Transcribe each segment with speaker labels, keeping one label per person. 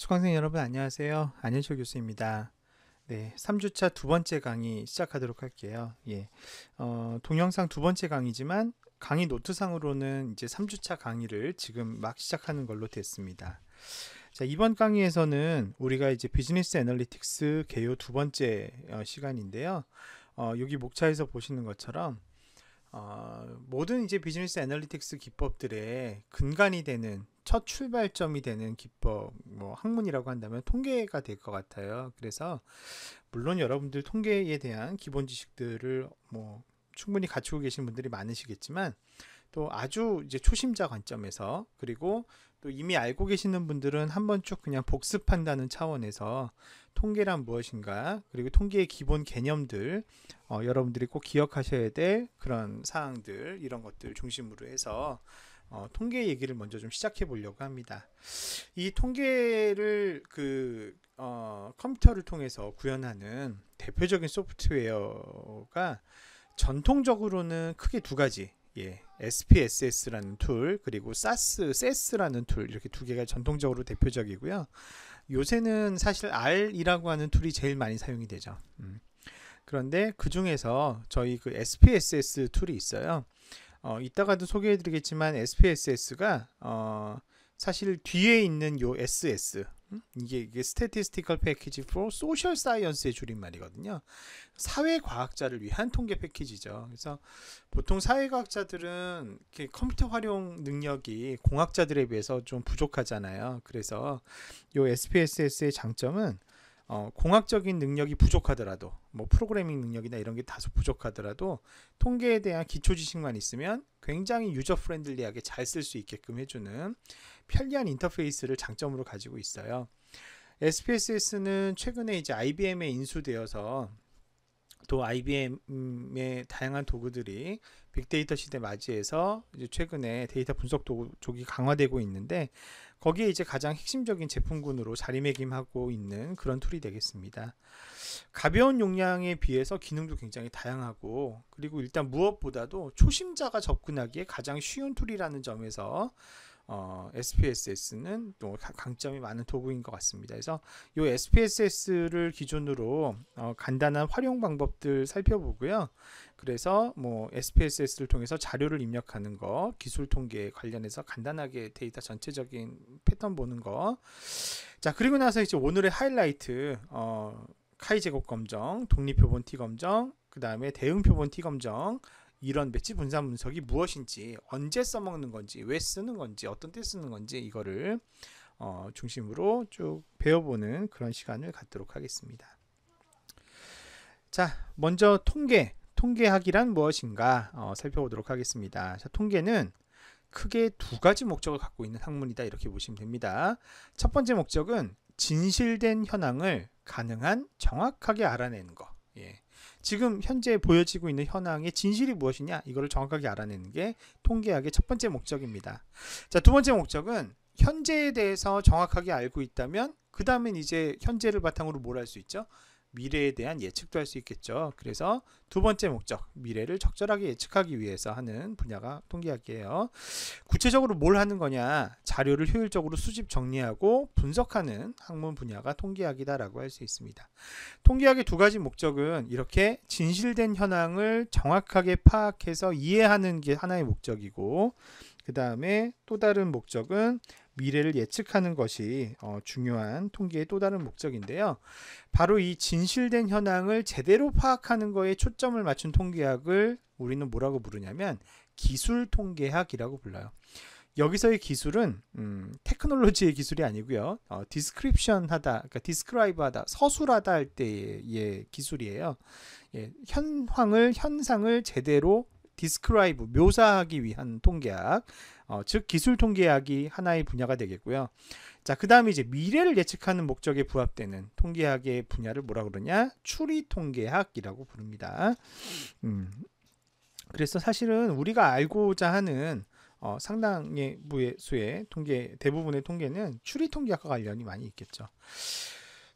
Speaker 1: 수강생 여러분 안녕하세요. 안현철 교수입니다. 네, 3주차 두 번째 강의 시작하도록 할게요. 동영상 두 번째 강의지만 강의 노트상으로는 이제 3주차 강의를 지금 막 시작하는 걸로 됐습니다. 자, 이번 강의에서는 우리가 이제 비즈니스 애널리틱스 개요 두 번째 시간인데요. 여기 목차에서 보시는 것처럼 모든 이제 비즈니스 애널리틱스 기법들의 근간이 되는 첫 출발점이 되는 기법, 학문이라고 한다면 통계가 될 것 같아요. 그래서 물론 여러분들 통계에 대한 기본 지식들을 충분히 갖추고 계신 분들이 많으시겠지만 또 아주 이제 초심자 관점에서, 그리고 또 이미 알고 계시는 분들은 한번 쭉 그냥 복습한다는 차원에서 통계란 무엇인가, 그리고 통계의 기본 개념들, 여러분들이 꼭 기억하셔야 될 그런 사항들, 이런 것들 중심으로 해서 통계 얘기를 먼저 좀 시작해 보려고 합니다. 이 통계를 컴퓨터를 통해서 구현하는 대표적인 소프트웨어가 전통적으로는 크게 두 가지, SPSS라는 툴, 그리고 SAS라는 툴, 이렇게 두 개가 전통적으로 대표적이고요. 요새는 사실 R이라고 하는 툴이 제일 많이 사용이 되죠. 그런데 그 중에서 저희 그 SPSS 툴이 있어요. 이따가도 소개해드리겠지만 SPSS가 사실 뒤에 있는 요 SS, 이게 Statistical Package for Social Science의 줄임말이거든요. 사회과학자를 위한 통계 패키지죠. 그래서 보통 사회과학자들은 컴퓨터 활용 능력이 공학자들에 비해서 좀 부족하잖아요. 그래서 요 SPSS의 장점은 공학적인 능력이 부족하더라도, 프로그래밍 능력이나 이런 게 다소 부족하더라도 통계에 대한 기초 지식만 있으면 굉장히 유저 프렌들리하게 잘 쓸 수 있게끔 해주는 편리한 인터페이스를 장점으로 가지고 있어요. SPSS는 최근에 이제 IBM에 인수되어서 또 IBM의 다양한 도구들이 빅데이터 시대 맞이해서 이제 최근에 데이터 분석 도구 쪽이 강화되고 있는데, 거기에 이제 가장 핵심적인 제품군으로 자리매김하고 있는 그런 툴이 되겠습니다. 가벼운 용량에 비해서 기능도 굉장히 다양하고, 그리고 일단 무엇보다도 초심자가 접근하기에 가장 쉬운 툴이라는 점에서 SPSS는 또 강점이 많은 도구인 것 같습니다. 그래서 이 SPSS를 기준으로 간단한 활용 방법들 살펴보고요. 그래서 SPSS를 통해서 자료를 입력하는 거, 기술 통계 관련해서 간단하게 데이터 전체적인 패턴 보는 거. 자, 그리고 나서 이제 오늘의 하이라이트, 카이 제곱 검정, 독립표본 T 검정, 그 다음에 대응 표본 T 검정, 이런 배치 분산 분석이 무엇인지, 언제 써먹는 건지, 왜 쓰는 건지, 어떤 때 쓰는 건지, 이거를 중심으로 쭉 배워보는 그런 시간을 갖도록 하겠습니다. 자, 먼저 통계학이란 무엇인가 살펴보도록 하겠습니다. 자, 통계는 크게 두 가지 목적을 갖고 있는 학문이다, 이렇게 보시면 됩니다. 첫 번째 목적은 진실된 현황을 가능한 정확하게 알아내는 거. 지금 현재 보여지고 있는 현황의 진실이 무엇이냐, 이거를 정확하게 알아내는 게 통계학의 첫 번째 목적입니다. 자, 두 번째 목적은 현재에 대해서 정확하게 알고 있다면 그 다음엔 이제 현재를 바탕으로 뭘 할 수 있죠? 미래에 대한 예측도 할 수 있겠죠. 그래서 두 번째 목적, 미래를 적절하게 예측하기 위해서 하는 분야가 통계학이에요. 구체적으로 뭘 하는 거냐, 자료를 효율적으로 수집 정리하고 분석하는 학문 분야가 통계학이다라고 할 수 있습니다. 통계학의 두 가지 목적은 이렇게 진실된 현황을 정확하게 파악해서 이해하는 게 하나의 목적이고, 그 다음에 또 다른 목적은 미래를 예측하는 것이 중요한 통계의 또 다른 목적인데요. 바로 이 진실된 현황을 제대로 파악하는 거에 초점을 맞춘 통계학을 우리는 뭐라고 부르냐면 기술 통계학이라고 불러요. 여기서의 기술은 테크놀로지의 기술이 아니고요. 디스크립션 하다, 그러니까 디스크라이브 하다, 서술하다 할 때의 기술이에요. 현상을 제대로 디스크라이브, 묘사하기 위한 통계학, 즉 기술 통계학이 하나의 분야가 되겠고요. 자, 그 다음에 이제 미래를 예측하는 목적에 부합되는 통계학의 분야를 뭐라 그러냐, 추리 통계학이라고 부릅니다. 그래서 사실은 우리가 알고자 하는 상당의 수의 통계, 대부분의 통계는 추리 통계학과 관련이 많이 있겠죠.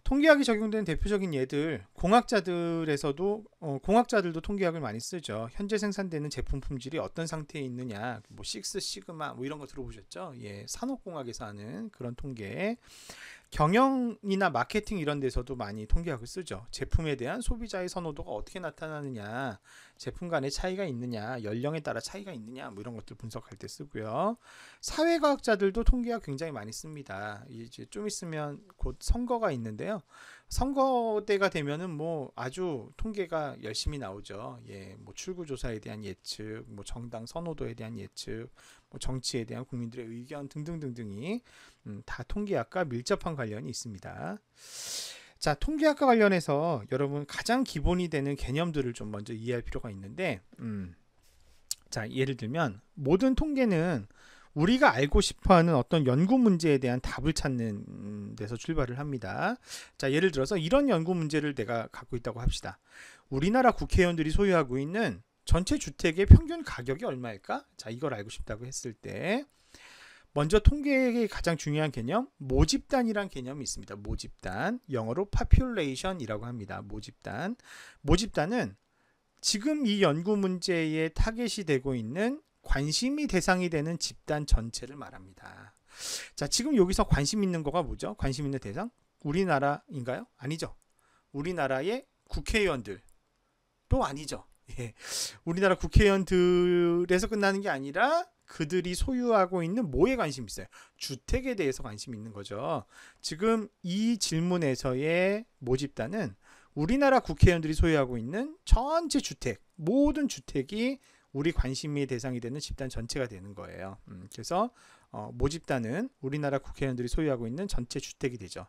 Speaker 1: 통계학이 적용되는 대표적인 예들, 공학자들에서도 공학자들도 통계학을 많이 쓰죠. 현재 생산되는 제품 품질이 어떤 상태에 있느냐, 식스 시그마 이런 거 들어보셨죠? 산업공학에서 하는 그런 통계. 경영이나 마케팅 이런 데서도 많이 통계학을 쓰죠. 제품에 대한 소비자의 선호도가 어떻게 나타나느냐, 제품 간의 차이가 있느냐, 연령에 따라 차이가 있느냐, 뭐 이런 것들 분석할 때 쓰고요. 사회과학자들도 통계학 굉장히 많이 씁니다. 이제 좀 있으면 곧 선거가 있는데요. 선거 때가 되면은 뭐 아주 통계가 열심히 나오죠. 예, 뭐 출구조사에 대한 예측, 뭐 정당 선호도에 대한 예측, 뭐 정치에 대한 국민들의 의견 등등등등이 다 통계학과 밀접한 관련이 있습니다. 자, 통계학과 관련해서 여러분 가장 기본이 되는 개념들을 좀 먼저 이해할 필요가 있는데, 자, 예를 들면 모든 통계는 우리가 알고 싶어하는 어떤 연구 문제에 대한 답을 찾는 데서 출발을 합니다. 자, 예를 들어서 이런 연구 문제를 내가 갖고 있다고 합시다. 우리나라 국회의원들이 소유하고 있는 전체 주택의 평균 가격이 얼마일까? 자, 이걸 알고 싶다고 했을 때 먼저 통계의 가장 중요한 개념, 모집단이란 개념이 있습니다. 모집단, 영어로 population이라고 합니다. 모집단. 모집단은 지금 이 연구 문제에 타겟이 되고 있는 관심이 대상이 되는 집단 전체를 말합니다. 자, 지금 여기서 관심 있는 거가 뭐죠? 관심 있는 대상? 우리나라인가요? 아니죠. 우리나라의 국회의원들도 아니죠. 예. 우리나라 국회의원들에서 끝나는 게 아니라 그들이 소유하고 있는 뭐에 관심이 있어요? 주택에 대해서 관심이 있는 거죠. 지금 이 질문에서의 모집단은 우리나라 국회의원들이 소유하고 있는 전체 주택, 모든 주택이 우리 관심의 대상이 되는 집단 전체가 되는 거예요. 그래서 모집단은 우리나라 국회의원들이 소유하고 있는 전체 주택이 되죠.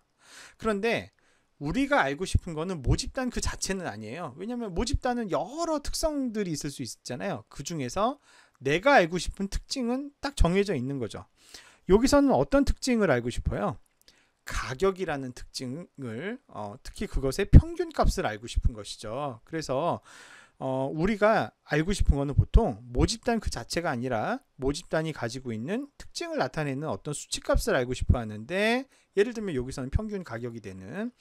Speaker 1: 그런데 우리가 알고 싶은 거는 모집단 그 자체는 아니에요. 왜냐하면 모집단은 여러 특성들이 있을 수 있잖아요. 그 중에서 내가 알고 싶은 특징은 딱 정해져 있는 거죠. 여기서는 어떤 특징을 알고 싶어요? 가격이라는 특징을 특히 그것의 평균값을 알고 싶은 것이죠. 그래서 우리가 알고 싶은 거는 보통 모집단 그 자체가 아니라 모집단이 가지고 있는 특징을 나타내는 어떤 수치값을 알고 싶어 하는데, 예를 들면 여기서는 평균 가격이 되는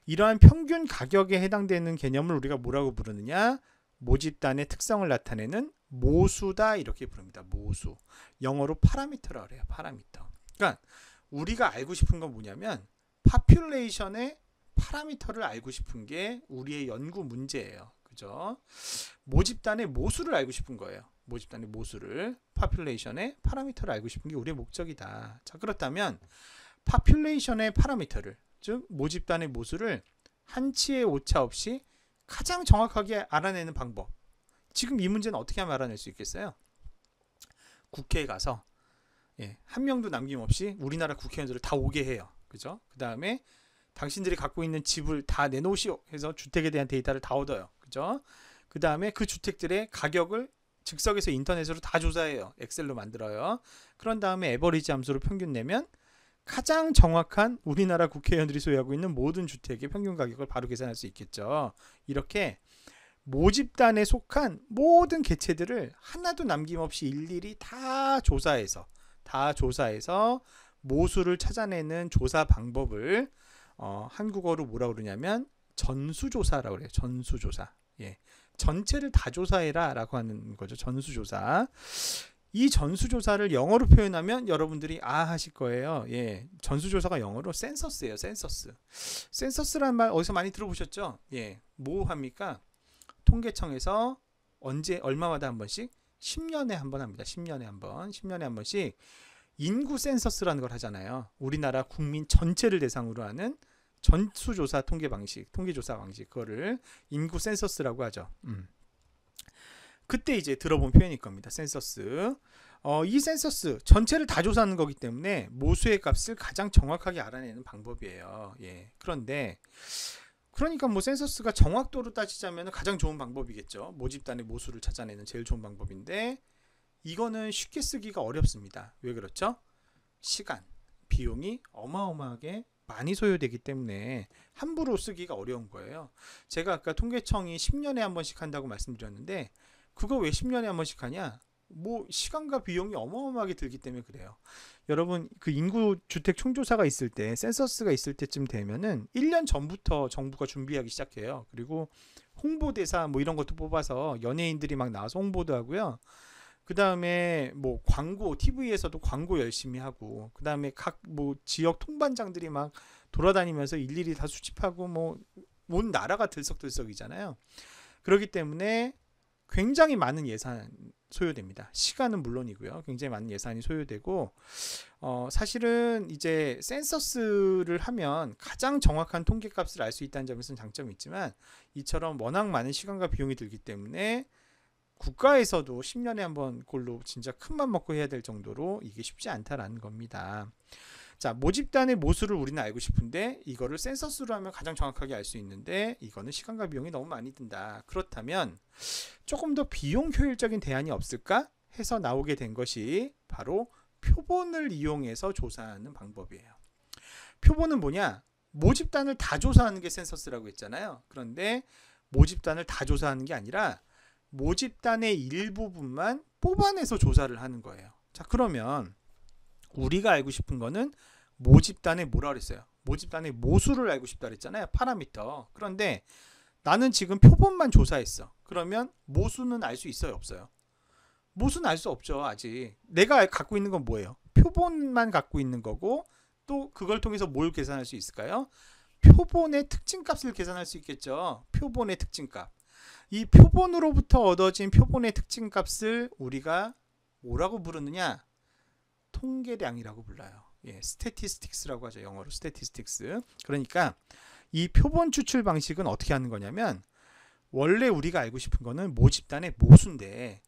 Speaker 1: 이러한 평균 가격에 해당되는 개념을 우리가 뭐라고 부르느냐? 모집단의 특성을 나타내는 모수다 이렇게 부릅니다. 모수. 영어로 파라미터라고 해요. 파라미터. 그러니까 우리가 알고 싶은 건 뭐냐면 population의 파라미터를 알고 싶은 게 우리의 연구 문제예요. 그죠? 모집단의 모수를 알고 싶은 거예요. 모집단의 모수를, population의 파라미터를 알고 싶은 게 우리의 목적이다. 자, 그렇다면 population의 파라미터를, 즉 모집단의 모수를 한치의 오차 없이 가장 정확하게 알아내는 방법. 지금 이 문제는 어떻게 하면 알아낼 수 있겠어요? 국회에 가서 한 명도 남김없이 우리나라 국회의원들을 다 오게 해요. 그죠? 그 다음에 당신들이 갖고 있는 집을 다 내놓으시오 해서 주택에 대한 데이터를 다 얻어요. 그죠? 그 다음에 그 주택들의 가격을 즉석에서 인터넷으로 다 조사해요. 엑셀로 만들어요. 그런 다음에 에버리지 함수로 평균 내면 가장 정확한 우리나라 국회의원들이 소유하고 있는 모든 주택의 평균 가격을 바로 계산할 수 있겠죠. 이렇게 모집단에 속한 모든 개체들을 하나도 남김없이 일일이 다 조사해서 모수를 찾아내는 조사 방법을 한국어로 뭐라고 그러냐면 전수조사라고 그래요. 전수조사. 예. 전체를 다 조사해라 라고 하는 거죠. 전수조사. 이 전수조사를 영어로 표현하면 여러분들이 하실 거예요. 예. 전수조사가 영어로 센서스예요. 센서스. 센서스라는 말 어디서 많이 들어보셨죠? 예. 뭐 합니까? 통계청에서 얼마마다 한 번씩 10년에 한 번 합니다. 10년에 한 번씩 인구 센서스라는 걸 하잖아요. 우리나라 국민 전체를 대상으로 하는 전수조사 통계조사 방식, 그거를 인구 센서스라고 하죠. 그때 이제 들어본 표현일 겁니다. 센서스. 이 센서스 전체를 다 조사하는 거기 때문에 모수의 값을 가장 정확하게 알아내는 방법이에요. 예. 그러니까 뭐 센서스가 정확도로 따지자면 가장 좋은 방법이겠죠. 모집단의 모수를 찾아내는 제일 좋은 방법인데 이거는 쉽게 쓰기가 어렵습니다. 왜 그렇죠? 시간, 비용이 어마어마하게 많이 소요되기 때문에 함부로 쓰기가 어려운 거예요. 제가 아까 통계청이 10년에 한 번씩 한다고 말씀드렸는데 그거 왜 10년에 한 번씩 하냐? 뭐 시간과 비용이 어마어마하게 들기 때문에 그래요. 여러분 그 인구 주택 총조사가 있을 때, 센서스가 있을 때쯤 되면은 1년 전부터 정부가 준비하기 시작해요. 그리고 홍보대사 뭐 이런 것도 뽑아서 연예인들이 막 나와서 홍보도 하고요. 그 다음에 뭐 광고, TV에서도 광고 열심히 하고, 그 다음에 각 뭐 지역 통반장들이 막 돌아다니면서 일일이 다 수집하고 뭐 온 나라가 들썩들썩이잖아요. 그렇기 때문에 굉장히 많은 예산 소요됩니다. 시간은 물론이고요. 굉장히 많은 예산이 소요되고 사실은 이제 센서스를 하면 가장 정확한 통계값을 알 수 있다는 점에서는 장점이 있지만 이처럼 워낙 많은 시간과 비용이 들기 때문에 국가에서도 10년에 한 번 꼴로 진짜 큰맘 먹고 해야 될 정도로 이게 쉽지 않다라는 겁니다. 자, 모집단의 모수를 우리는 알고 싶은데 이거를 센서스로 하면 가장 정확하게 알 수 있는데 이거는 시간과 비용이 너무 많이 든다. 그렇다면 조금 더 비용 효율적인 대안이 없을까 해서 나오게 된 것이 바로 표본을 이용해서 조사하는 방법이에요. 표본은 뭐냐? 모집단을 다 조사하는 게 센서스라고 했잖아요. 그런데 모집단을 다 조사하는 게 아니라 모집단의 일부분만 뽑아내서 조사를 하는 거예요. 자, 그러면 우리가 알고 싶은 거는 모집단의 뭐라 그랬어요? 모집단의 모수를 알고 싶다 그랬잖아요. 파라미터. 그런데 나는 지금 표본만 조사했어. 그러면 모수는 알 수 있어요? 없어요? 모수는 알 수 없죠. 아직. 내가 갖고 있는 건 뭐예요? 표본만 갖고 있는 거고 또 그걸 통해서 뭘 계산할 수 있을까요? 표본의 특징값을 계산할 수 있겠죠. 표본의 특징값. 이 표본으로부터 얻어진 표본의 특징값을 우리가 뭐라고 부르느냐? 통계량이라고 불러요. 예, 스태티스틱스라고 하죠. 영어로 스태티스틱스. 그러니까 이 표본 추출 방식은 어떻게 하는 거냐면 원래 우리가 알고 싶은 거는 모집단의 모수인데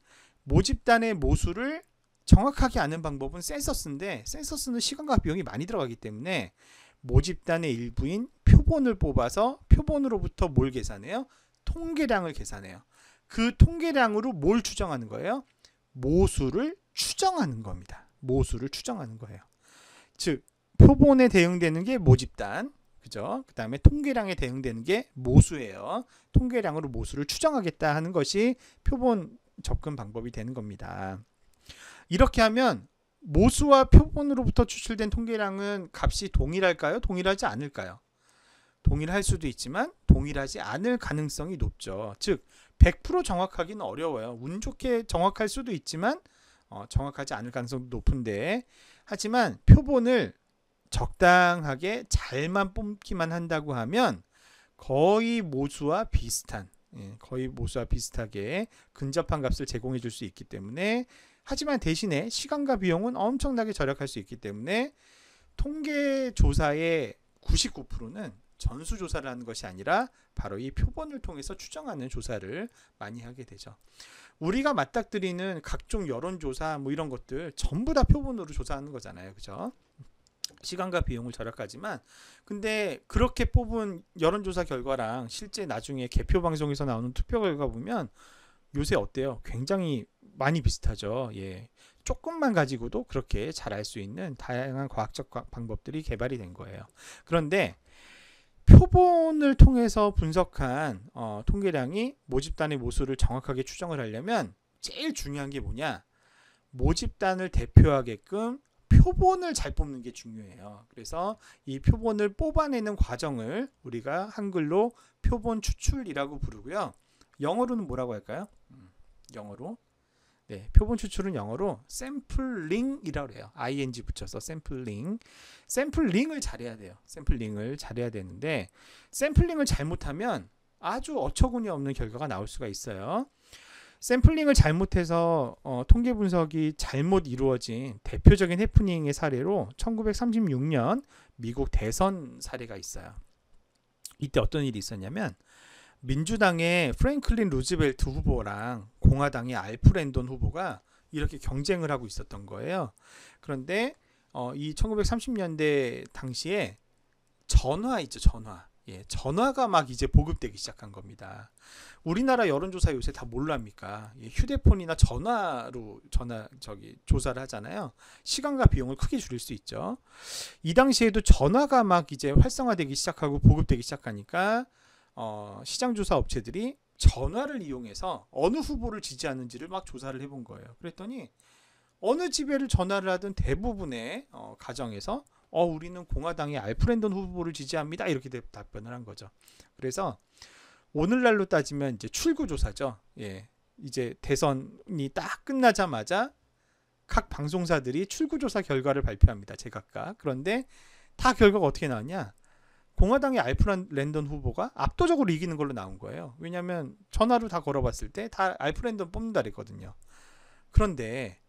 Speaker 1: 모집단의 모수를 정확하게 아는 방법은 센서스인데 센서스는 시간과 비용이 많이 들어가기 때문에 모집단의 일부인 표본을 뽑아서 표본으로부터 뭘 계산해요? 통계량을 계산해요. 그 통계량으로 뭘 추정하는 거예요? 모수를 추정하는 겁니다. 모수를 추정하는 거예요. 즉 표본에 대응되는 게 모집단, 그죠? 그 다음에 통계량에 대응되는 게 모수예요. 통계량으로 모수를 추정하겠다 하는 것이 표본 접근 방법이 되는 겁니다. 이렇게 하면 모수와 표본으로부터 추출된 통계량은 값이 동일할까요? 동일하지 않을까요? 동일할 수도 있지만 동일하지 않을 가능성이 높죠. 즉 100% 정확하기는 어려워요. 운 좋게 정확할 수도 있지만 정확하지 않을 가능성이 높은데 하지만 표본을 적당하게 잘만 뽑기만 한다고 하면 거의 모수와 비슷한 거의 모수와 비슷하게 근접한 값을 제공해 줄 수 있기 때문에 하지만 대신에 시간과 비용은 엄청나게 절약할 수 있기 때문에 통계 조사의 99%는 전수조사를 하는 것이 아니라 바로 이 표본을 통해서 추정하는 조사를 많이 하게 되죠. 우리가 맞닥뜨리는 각종 여론조사 뭐 이런 것들 전부 다 표본으로 조사하는 거잖아요. 그죠? 시간과 비용을 절약하지만 근데 그렇게 뽑은 여론조사 결과랑 실제 나중에 개표 방송에서 나오는 투표 결과 보면 요새 어때요? 굉장히 많이 비슷하죠. 예. 조금만 가지고도 그렇게 잘 알 수 있는 다양한 과학적 방법들이 개발이 된 거예요. 그런데 표본을 통해서 분석한 통계량이 모집단의 모수를 정확하게 추정을 하려면 제일 중요한 게 뭐냐? 모집단을 대표하게끔 표본을 잘 뽑는 게 중요해요. 그래서 이 표본을 뽑아내는 과정을 우리가 한글로 표본 추출이라고 부르고요. 영어로는 뭐라고 할까요? 영어로 네, 표본 추출은 영어로 샘플링이라고 해요. ing 붙여서 샘플링. 샘플링을 잘해야 돼요. 샘플링을 잘해야 되는데 샘플링을 잘못하면 아주 어처구니 없는 결과가 나올 수가 있어요. 샘플링을 잘못해서 통계 분석이 잘못 이루어진 대표적인 해프닝의 사례로 1936년 미국 대선 사례가 있어요. 이때 어떤 일이 있었냐면 민주당의 프랭클린 루즈벨트 후보랑 공화당의 알프렌돈 후보가 이렇게 경쟁을 하고 있었던 거예요. 그런데 이 1930년대 당시에 전화 있죠, 전화. 예, 전화가 막 이제 보급되기 시작한 겁니다. 우리나라 여론조사 요새 다 뭘로 합니까? 예, 휴대폰이나 전화로 조사를 하잖아요. 시간과 비용을 크게 줄일 수 있죠. 이 당시에도 전화가 막 이제 활성화되기 시작하고 보급되기 시작하니까 시장조사 업체들이 전화를 이용해서 어느 후보를 지지하는지를 막 조사를 해본 거예요. 그랬더니 어느 집에를 전화를 하든 대부분의 가정에서 우리는 공화당의 알프렌돈 후보를 지지합니다. 이렇게 답변을 한 거죠. 그래서 오늘날로 따지면 이제 출구조사죠. 예, 이제 대선이 딱 끝나자마자 각 방송사들이 출구조사 결과를 발표합니다. 제각각. 그런데 다 결과가 어떻게 나왔냐? 공화당의 알프랜던 후보가 압도적으로 이기는 걸로 나온 거예요. 왜냐하면 전화로 다 걸어봤을 때 다 알프랜던 뽑는다 그랬거든요. 그런데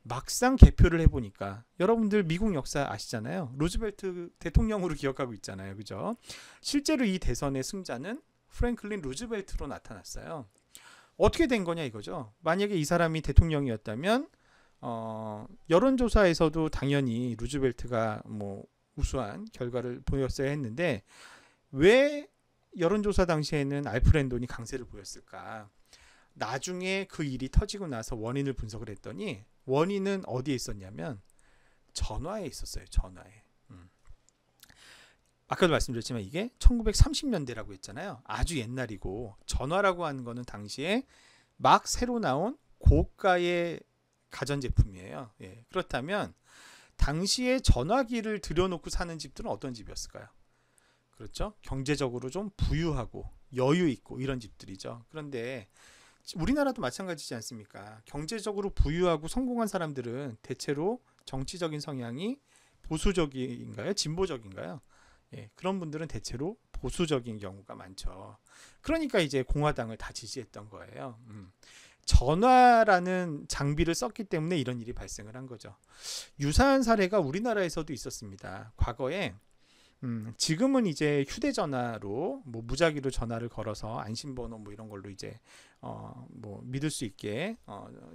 Speaker 1: 막상 개표를 해보니까 여러분들 미국 역사 아시잖아요. 루즈벨트 대통령으로 기억하고 있잖아요. 그죠? 실제로 이 대선의 승자는 프랭클린 루즈벨트로 나타났어요. 어떻게 된 거냐 이거죠. 만약에 이 사람이 대통령이었다면 여론조사에서도 당연히 루즈벨트가 뭐 우수한 결과를 보였어야 했는데 왜 여론조사 당시에는 알프랜돈이 강세를 보였을까? 나중에 그 일이 터지고 나서 원인을 분석을 했더니 원인은 어디에 있었냐면 전화에 있었어요. 전화에. 아까도 말씀드렸지만 이게 1930년대라고 했잖아요. 아주 옛날이고 전화라고 하는 거는 당시에 막 새로 나온 고가의 가전제품이에요. 예, 그렇다면 당시에 전화기를 들여놓고 사는 집들은 어떤 집이었을까요? 그렇죠? 경제적으로 좀 부유하고 여유 있고 이런 집들이죠. 그런데 우리나라도 마찬가지지 않습니까? 경제적으로 부유하고 성공한 사람들은 대체로 정치적인 성향이 보수적인가요? 진보적인가요? 예, 그런 분들은 대체로 보수적인 경우가 많죠. 그러니까 이제 공화당을 다 지지했던 거예요. 전화라는 장비를 썼기 때문에 이런 일이 발생을 한 거죠. 유사한 사례가 우리나라에서도 있었습니다. 과거에 지금은 이제 휴대전화로 뭐 무작위로 전화를 걸어서 안심번호 뭐 이런 걸로 이제 뭐 믿을 수 있게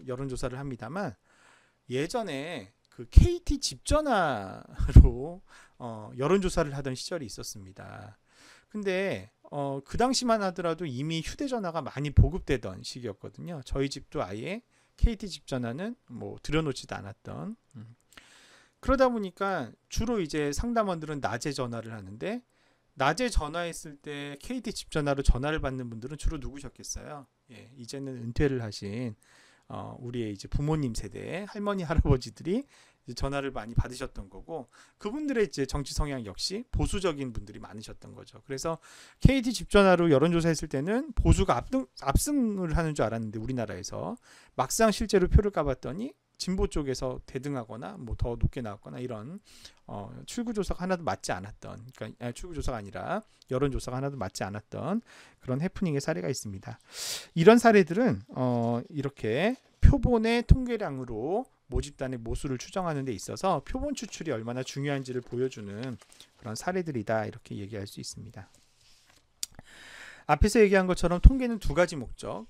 Speaker 1: 여론조사를 합니다만 예전에 그 KT 집전화로 여론조사를 하던 시절이 있었습니다. 근데 그 당시만 하더라도 이미 휴대전화가 많이 보급되던 시기였거든요. 저희 집도 아예 KT 집전화는 뭐 들여놓지도 않았던. 그러다 보니까 주로 이제 상담원들은 낮에 전화를 하는데 낮에 전화했을 때 KT 집전화로 전화를 받는 분들은 주로 누구셨겠어요? 예, 이제는 은퇴를 하신 우리의 이제 부모님 세대 할머니 할아버지들이 이제 전화를 많이 받으셨던 거고 그분들의 이제 정치 성향 역시 보수적인 분들이 많으셨던 거죠. 그래서 KT 집전화로 여론조사했을 때는 보수가 압승을 하는 줄 알았는데 우리나라에서 막상 실제로 표를 까봤더니 진보 쪽에서 대등하거나 뭐 더 높게 나왔거나 이런 출구조사가 하나도 맞지 않았던 그러니까 출구조사가 아니라 여론조사가 하나도 맞지 않았던 그런 해프닝의 사례가 있습니다. 이런 사례들은 이렇게 표본의 통계량으로 모집단의 모수를 추정하는 데 있어서 표본 추출이 얼마나 중요한지를 보여주는 그런 사례들이다 이렇게 얘기할 수 있습니다. 앞에서 얘기한 것처럼 통계는 두 가지 목적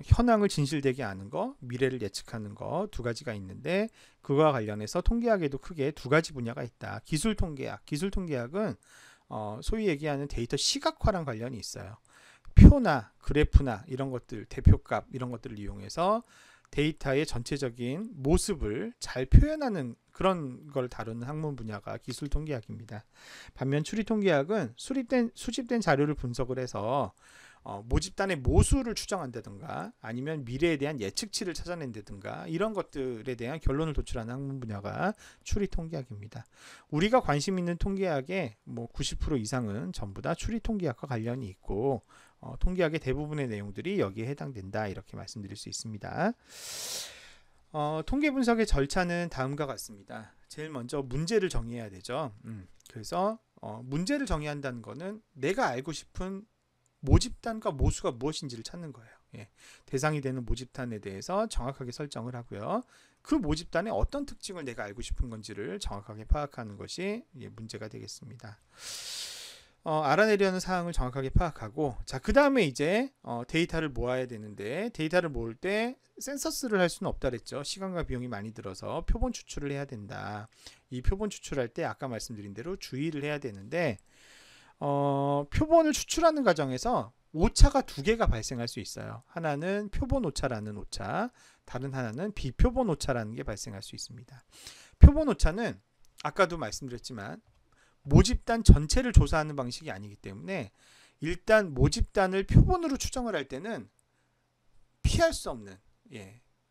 Speaker 1: 현황을 진실되게 아는 거, 미래를 예측하는 거 두 가지가 있는데 그거와 관련해서 통계학에도 크게 두 가지 분야가 있다. 기술 통계학은 소위 얘기하는 데이터 시각화랑 관련이 있어요. 표나 그래프나 이런 것들, 대표값 이런 것들을 이용해서 데이터의 전체적인 모습을 잘 표현하는 그런 걸 다루는 학문 분야가 기술 통계학입니다. 반면 추리 통계학은 수집된 자료를 분석을 해서 모집단의 모수를 추정한다든가 아니면 미래에 대한 예측치를 찾아낸다든가 이런 것들에 대한 결론을 도출하는 학문 분야가 추리 통계학입니다. 우리가 관심 있는 통계학의 뭐 90% 이상은 전부 다 추리 통계학과 관련이 있고 통계학의 대부분의 내용들이 여기에 해당된다 이렇게 말씀드릴 수 있습니다. 통계 분석의 절차는 다음과 같습니다. 제일 먼저 문제를 정의해야 되죠. 그래서 문제를 정의한다는 거는 내가 알고 싶은 모집단과 모수가 무엇인지를 찾는 거예요. 예, 대상이 되는 모집단에 대해서 정확하게 설정을 하고요. 그 모집단의 어떤 특징을 내가 알고 싶은 건지를 정확하게 파악하는 것이 문제가 되겠습니다. 알아내려는 사항을 정확하게 파악하고 그 다음에 이제 데이터를 모아야 되는데 데이터를 모을 때 센서스를 할 수는 없다 그랬죠. 시간과 비용이 많이 들어서 표본 추출을 해야 된다. 이 표본 추출할 때 아까 말씀드린 대로 주의를 해야 되는데 표본을 추출하는 과정에서 오차가 두 개가 발생할 수 있어요. 하나는 표본 오차라는 오차, 다른 하나는 비표본 오차라는 게 발생할 수 있습니다. 표본 오차는 아까도 말씀드렸지만 모집단 전체를 조사하는 방식이 아니기 때문에 일단 모집단을 표본으로 추정을 할 때는 피할 수 없는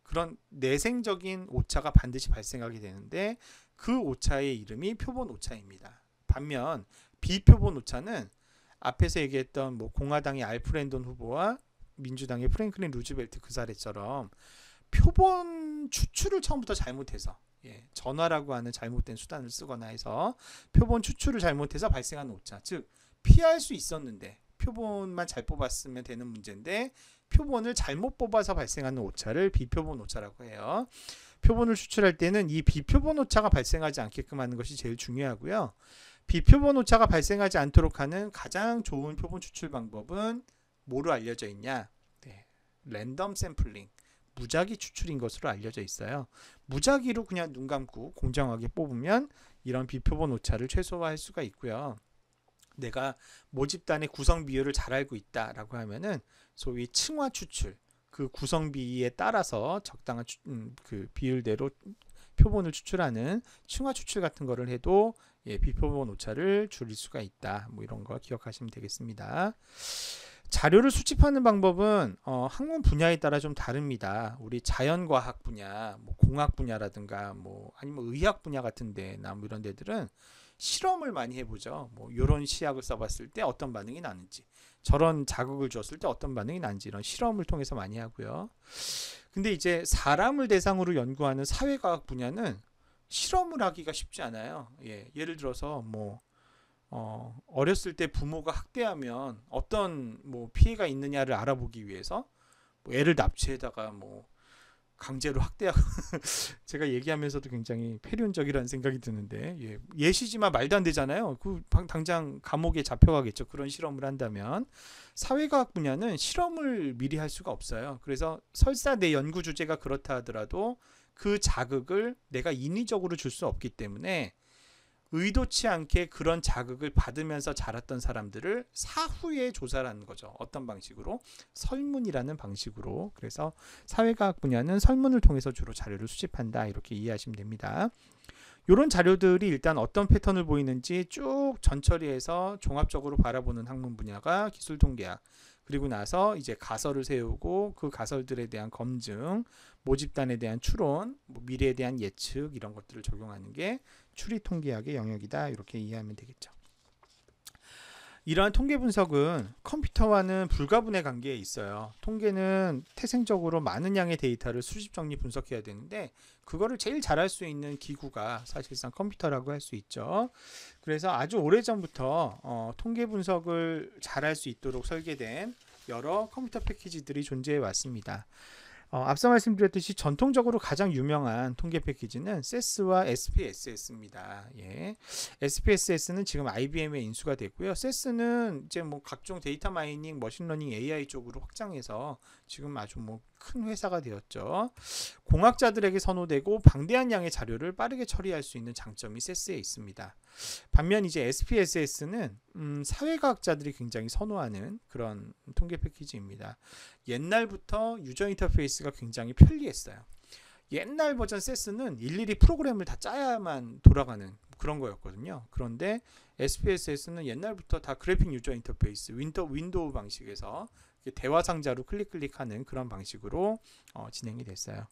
Speaker 1: 그런 내생적인 오차가 반드시 발생하게 되는데 그 오차의 이름이 표본 오차입니다. 반면 비표본 오차는 앞에서 얘기했던 뭐 공화당의 알프랜돈 후보와 민주당의 프랭클린 루즈벨트 그 사례처럼 표본 추출을 처음부터 잘못해서 전화라고 하는 잘못된 수단을 쓰거나 해서 표본 추출을 잘못해서 발생하는 오차, 즉 피할 수 있었는데 표본만 잘 뽑았으면 되는 문제인데 표본을 잘못 뽑아서 발생하는 오차를 비표본 오차라고 해요. 표본을 추출할 때는 이 비표본 오차가 발생하지 않게끔 하는 것이 제일 중요하고요. 비표본 오차가 발생하지 않도록 하는 가장 좋은 표본 추출 방법은 뭐로 알려져 있냐? 네, 랜덤 샘플링, 무작위 추출인 것으로 알려져 있어요. 무작위로 그냥 눈 감고 공정하게 뽑으면 이런 비표본 오차를 최소화할 수가 있고요. 내가 모집단의 구성 비율을 잘 알고 있다라고 하면은 소위 층화 추출, 그 구성 비에 따라서 적당한 그 비율대로 표본을 추출하는 층화 추출 같은 거를 해도 비표본 오차를 줄일 수가 있다. 뭐 이런 거 기억하시면 되겠습니다. 자료를 수집하는 방법은 학문 분야에 따라 좀 다릅니다. 우리 자연과학 분야, 뭐 공학 분야라든가 뭐 아니면 의학 분야 같은데 나 뭐 이런 데들은 실험을 많이 해보죠. 뭐 이런 시약을 써봤을 때 어떤 반응이 나는지, 저런 자극을 줬을 때 어떤 반응이 나는지 이런 실험을 통해서 많이 하고요. 근데 이제 사람을 대상으로 연구하는 사회과학 분야는 실험을 하기가 쉽지 않아요. 예를 들어서 뭐 어렸을 때 부모가 학대하면 어떤 뭐 피해가 있느냐를 알아보기 위해서 뭐 애를 납치해다가 뭐 강제로 학대하고 제가 얘기하면서도 굉장히 폐륜적이라는 생각이 드는데 예시지만 말도 안 되잖아요. 그 당장 감옥에 잡혀가겠죠. 그런 실험을 한다면. 사회과학 분야는 실험을 미리 할 수가 없어요. 그래서 설사 내 연구 주제가 그렇다 하더라도 그 자극을 내가 인위적으로 줄 수 없기 때문에 의도치 않게 그런 자극을 받으면서 자랐던 사람들을 사후에 조사를 하는 거죠. 어떤 방식으로? 설문이라는 방식으로. 그래서 사회과학 분야는 설문을 통해서 주로 자료를 수집한다. 이렇게 이해하시면 됩니다. 이런 자료들이 일단 어떤 패턴을 보이는지 쭉 전처리해서 종합적으로 바라보는 학문 분야가 기술통계학. 그리고 나서 이제 가설을 세우고 그 가설들에 대한 검증, 모집단에 대한 추론, 뭐 미래에 대한 예측 이런 것들을 적용하는 게 추리통계학의 영역이다. 이렇게 이해하면 되겠죠. 이러한 통계 분석은 컴퓨터와는 불가분의 관계에 있어요. 통계는 태생적으로 많은 양의 데이터를 수집 정리 분석해야 되는데 그거를 제일 잘할 수 있는 기구가 사실상 컴퓨터라고 할 수 있죠. 그래서 아주 오래전부터 통계 분석을 잘할 수 있도록 설계된 여러 컴퓨터 패키지들이 존재해 왔습니다. 앞서 말씀드렸듯이 전통적으로 가장 유명한 통계 패키지는 SES와 SPSS입니다. SPSS는 지금 IBM에 인수가 됐고요. SES는 이제 뭐 각종 데이터 마이닝, 머신러닝, AI 쪽으로 확장해서 지금 아주 뭐 큰 회사가 되었죠. 공학자들에게 선호되고 방대한 양의 자료를 빠르게 처리할 수 있는 장점이 SES에 있습니다. 반면 이제 SPSS는 사회과학자들이 굉장히 선호하는 그런 통계 패키지입니다. 옛날부터 유저 인터페이스가 굉장히 편리했어요. 옛날 버전 SES는 일일이 프로그램을 다 짜야만 돌아가는 그런 거였거든요. 그런데 SPSS는 옛날부터 다 그래픽 유저 인터페이스, 윈도우 방식에서 대화 상자로 클릭하는 그런 방식으로 진행이 됐어요.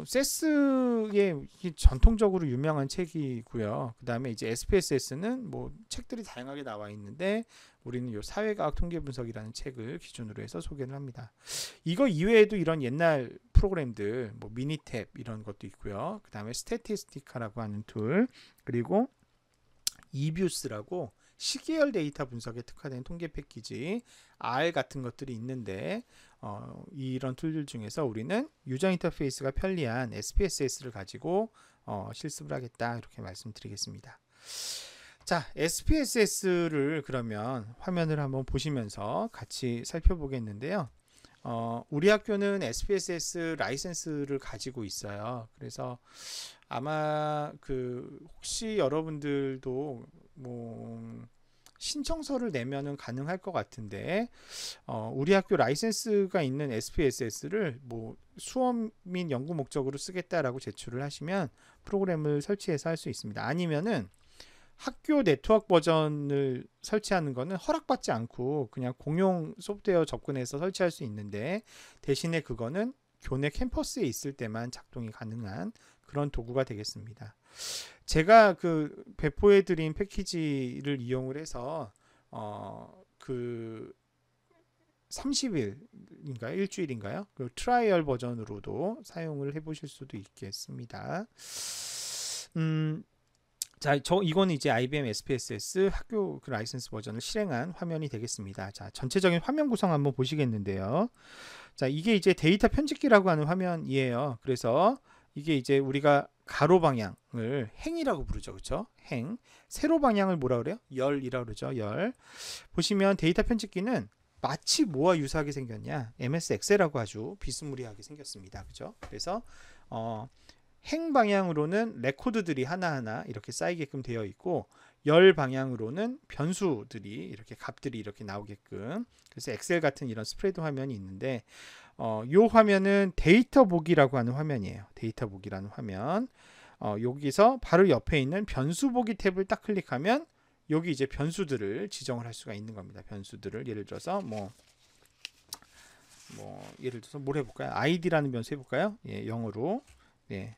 Speaker 1: SES의 전통적으로 유명한 책이고요. 그 다음에 이제 SPSS는 뭐 책들이 다양하게 나와 있는데 우리는 요 사회과학 통계 분석이라는 책을 기준으로 해서 소개를 합니다. 이거 이외에도 이런 옛날 프로그램들, 뭐 미니탭 이런 것도 있고요. 그 다음에 스태티스티카라고 하는 툴, 그리고 이뷰스라고 시계열 데이터 분석에 특화된 통계 패키지 R 같은 것들이 있는데 이런 툴들 중에서 우리는 유저 인터페이스가 편리한 SPSS를 가지고 실습을 하겠다 이렇게 말씀드리겠습니다. 자, SPSS를 그러면 화면을 한번 보시면서 같이 살펴보겠는데요. 우리 학교는 SPSS 라이센스를 가지고 있어요. 그래서 아마 혹시 여러분들도 뭐 신청서를 내면은 가능할 것 같은데 우리 학교 라이센스가 있는 SPSS를 뭐 수업 및 연구 목적으로 쓰겠다라고 제출을 하시면 프로그램을 설치해서 할 수 있습니다. 아니면은 학교 네트워크 버전을 설치하는 거는 허락받지 않고 그냥 공용 소프트웨어 접근해서 설치할 수 있는데 대신에 그거는 교내 캠퍼스에 있을 때만 작동이 가능한 그런 도구가 되겠습니다. 제가 배포해드린 패키지를 이용을 해서 30일인가요? 일주일인가요? 그 트라이얼 버전으로도 사용을 해보실 수도 있겠습니다. 자, 이거는 이제 IBM SPSS 학교 그 라이선스 버전을 실행한 화면이 되겠습니다. 자, 전체적인 화면 구성 한번 보시겠는데요. 자, 이게 이제 데이터 편집기라고 하는 화면이에요. 그래서 이게 이제 우리가 가로 방향을 행이라고 부르죠. 그렇죠? 행. 세로 방향을 뭐라 그래요? 열이라고 그러죠. 열. 보시면 데이터 편집기는 마치 뭐와 유사하게 생겼냐? MS 엑셀하고 아주 비스무리하게 생겼습니다. 그죠? 그래서 행 방향으로는 레코드들이 하나하나 이렇게 쌓이게끔 되어 있고, 열 방향으로는 변수들이 이렇게 값들이 이렇게 나오게끔, 그래서 엑셀 같은 이런 스프레드 화면이 있는데, 요 화면은 데이터 보기라고 하는 화면이에요. 데이터 보기라는 화면. 여기서 바로 옆에 있는 변수 보기 탭을 딱 클릭하면 여기 이제 변수들을 지정을 할 수가 있는 겁니다. 변수들을 예를 들어서 예를 들어서 뭘 해볼까요? id라는 변수 해볼까요? 예, 영어로 네,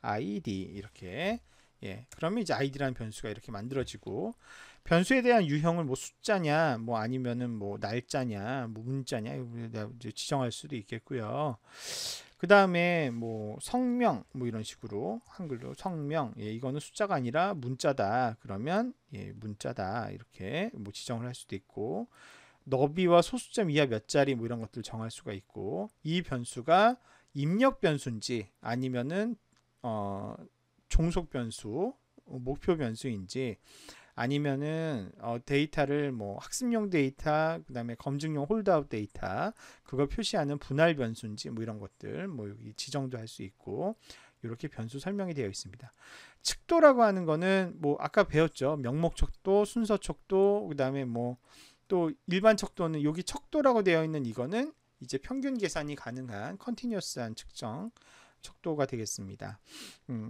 Speaker 1: id 이렇게. 예, 그러면 이제 id라는 변수가 이렇게 만들어지고, 변수에 대한 유형을 뭐 숫자냐, 뭐 아니면은 뭐 날짜냐, 뭐 문자냐 이제 지정할 수도 있겠고요. 그 다음에 뭐 성명 뭐 이런 식으로 한글로 성명, 예, 이거는 숫자가 아니라 문자다 그러면 예, 문자다 이렇게 뭐 지정을 할 수도 있고, 너비와 소수점 이하 몇 자리 뭐 이런 것들 정할 수가 있고, 이 변수가 입력 변수인지 아니면은 종속 변수, 목표 변수인지, 아니면은 데이터를 뭐 학습용 데이터, 그다음에 검증용 홀드아웃 데이터 그걸 표시하는 분할 변수인지 뭐 이런 것들 뭐 여기 지정도 할 수 있고, 이렇게 변수 설명이 되어 있습니다. 척도라고 하는 거는 뭐 아까 배웠죠. 명목 척도, 순서 척도, 그다음에 뭐 또 일반 척도는 여기 척도라고 되어 있는 이거는 이제 평균 계산이 가능한 컨티뉴어스한 측정 척도가 되겠습니다.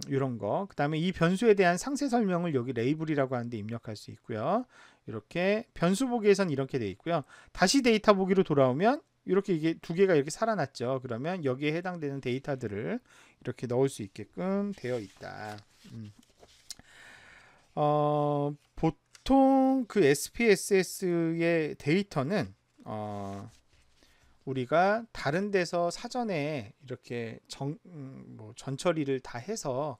Speaker 1: 이런 거. 그 다음에 이 변수에 대한 상세 설명을 여기 레이블이라고 하는데 입력할 수 있고요. 이렇게 변수 보기에선 이렇게 되어 있고요. 다시 데이터 보기로 돌아오면 이렇게 이게 두 개가 이렇게 살아났죠. 그러면 여기에 해당되는 데이터들을 이렇게 넣을 수 있게끔 되어 있다. 보통 그 SPSS의 데이터는 우리가 다른 데서 사전에 이렇게 전처리를 다 해서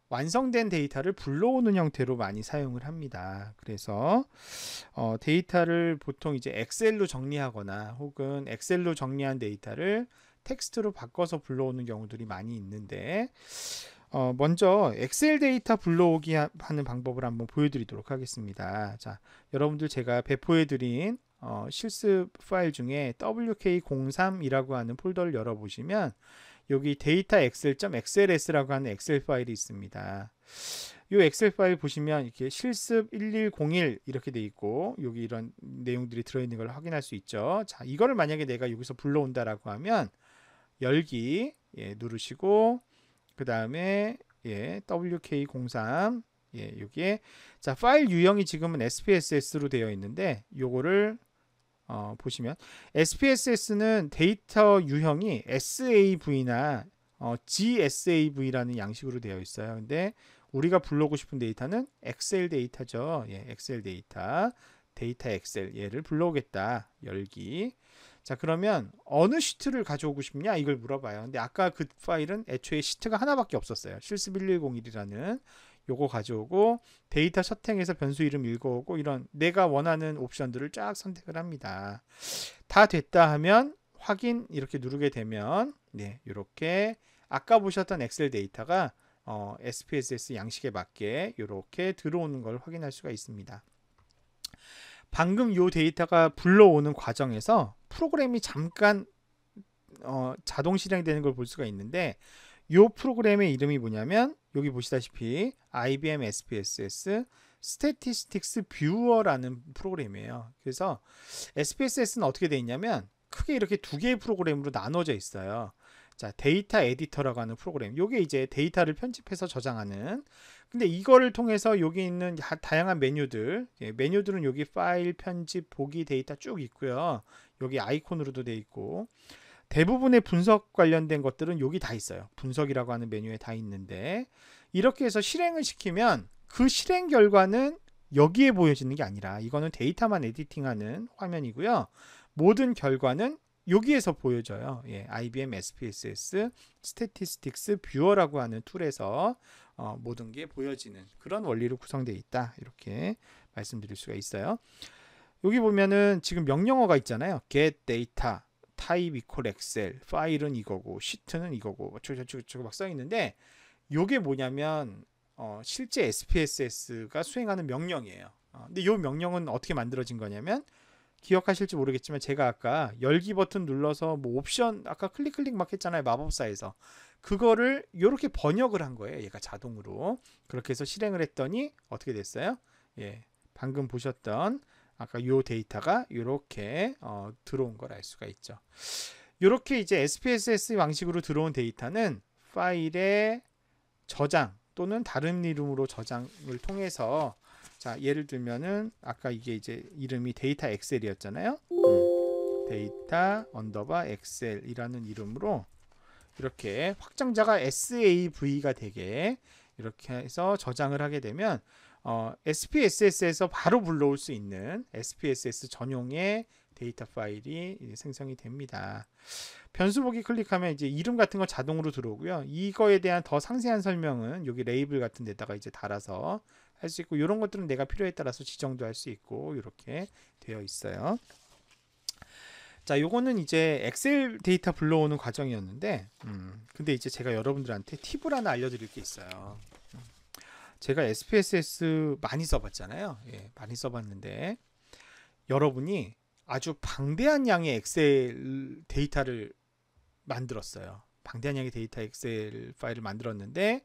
Speaker 1: 완성된 데이터를 불러오는 형태로 많이 사용을 합니다. 그래서 데이터를 보통 이제 엑셀로 정리하거나 혹은 엑셀로 정리한 데이터를 텍스트로 바꿔서 불러오는 경우들이 많이 있는데, 먼저 엑셀 데이터 불러오기 하는 방법을 한번 보여드리도록 하겠습니다. 자, 여러분들 제가 배포해드린 실습 파일 중에 wk03이라고 하는 폴더를 열어보시면 여기 데이터 excel.xls라고 하는 엑셀 파일이 있습니다. 이 엑셀 파일 보시면 이렇게 실습 1101 이렇게 돼 있고 여기 이런 내용들이 들어있는 걸 확인할 수 있죠. 자, 이거를 만약에 내가 여기서 불러온다라고 하면 열기 누르시고, 그 다음에 wk03 여기에 자 파일 유형이 지금은 SPSS로 되어 있는데, 요거를 보시면 SPSS는 데이터 유형이 SAV나 GSAV라는 양식으로 되어 있어요. 근데 우리가 불러오고 싶은 데이터는 엑셀 데이터죠. 엑셀 데이터 엑셀 얘를 불러오겠다. 열기. 자, 그러면 어느 시트를 가져오고 싶냐 이걸 물어봐요. 근데 아까 그 파일은 애초에 시트가 하나밖에 없었어요. 실습 1101이라는 요거 가져오고 데이터 서탱에서 변수 이름 읽어오고 이런 내가 원하는 옵션들을 쫙 선택을 합니다. 다 됐다 하면 확인 이렇게 누르게 되면 이렇게 아까 보셨던 엑셀 데이터가 SPSS 양식에 맞게 이렇게 들어오는 걸 확인할 수가 있습니다. 방금 요 데이터가 불러오는 과정에서 프로그램이 잠깐 자동 실행되는 걸 볼 수가 있는데, 요 프로그램의 이름이 뭐냐면 여기 보시다시피 IBM SPSS Statistics Viewer라는 프로그램이에요. 그래서 SPSS는 어떻게 되어 있냐면 크게 이렇게 두 개의 프로그램으로 나눠져 있어요. 자, 데이터 에디터라고 하는 프로그램. 요게 이제 데이터를 편집해서 저장하는. 근데 이거를 통해서 여기 있는 다양한 메뉴들, 메뉴들은 여기 파일, 편집, 보기, 데이터 쭉 있고요. 여기 아이콘으로도 돼 있고, 대부분의 분석 관련된 것들은 여기 다 있어요. 분석이라고 하는 메뉴에 다 있는데, 이렇게 해서 실행을 시키면 그 실행 결과는 여기에 보여지는 게 아니라 이거는 데이터만 에디팅하는 화면이고요. 모든 결과는 여기에서 보여져요. 예, IBM SPSS Statistics Viewer라고 하는 툴에서 모든 게 보여지는 그런 원리로 구성되어 있다. 이렇게 말씀드릴 수가 있어요. 여기 보면은 지금 명령어가 있잖아요. get data, type equal excel, 파일은 이거고, 시트는 이거고, 저거 막 써 있는데, 요게 뭐냐면 실제 SPSS가 수행하는 명령이에요. 근데 이 명령은 어떻게 만들어진 거냐면, 기억하실지 모르겠지만 제가 아까 열기 버튼 눌러서 뭐 옵션 아까 클릭 막 했잖아요. 마법사에서 그거를 이렇게 번역을 한 거예요. 얘가 자동으로 그렇게 해서 실행을 했더니 어떻게 됐어요? 예, 방금 보셨던 아까 요 데이터가 이렇게 들어온 걸 알 수가 있죠. 이렇게 이제 SPSS 방식으로 들어온 데이터는 파일의 저장 또는 다른 이름으로 저장을 통해서 자, 예를 들면은 아까 이게 이제 이름이 데이터 엑셀이었잖아요. 데이터 언더바 엑셀이라는 이름으로 이렇게 확장자가 SAV가 되게 이렇게 해서 저장을 하게 되면 SPSS에서 바로 불러올 수 있는 SPSS 전용의 데이터 파일이 생성이 됩니다. 변수 보기 클릭하면 이제 이름 같은 거 자동으로 들어오고요. 이거에 대한 더 상세한 설명은 여기 레이블 같은 데다가 이제 달아서 할 수 있고, 이런 것들은 내가 필요에 따라서 지정도 할 수 있고 이렇게 되어 있어요. 자, 요거는 이제 엑셀 데이터 불러오는 과정이었는데 근데 이제 제가 여러분들한테 팁을 하나 알려드릴 게 있어요. 제가 SPSS 많이 써봤잖아요. 예, 많이 써봤는데 여러분이 아주 방대한 양의 엑셀 데이터를 만들었어요. 방대한 양의 데이터 엑셀 파일을 만들었는데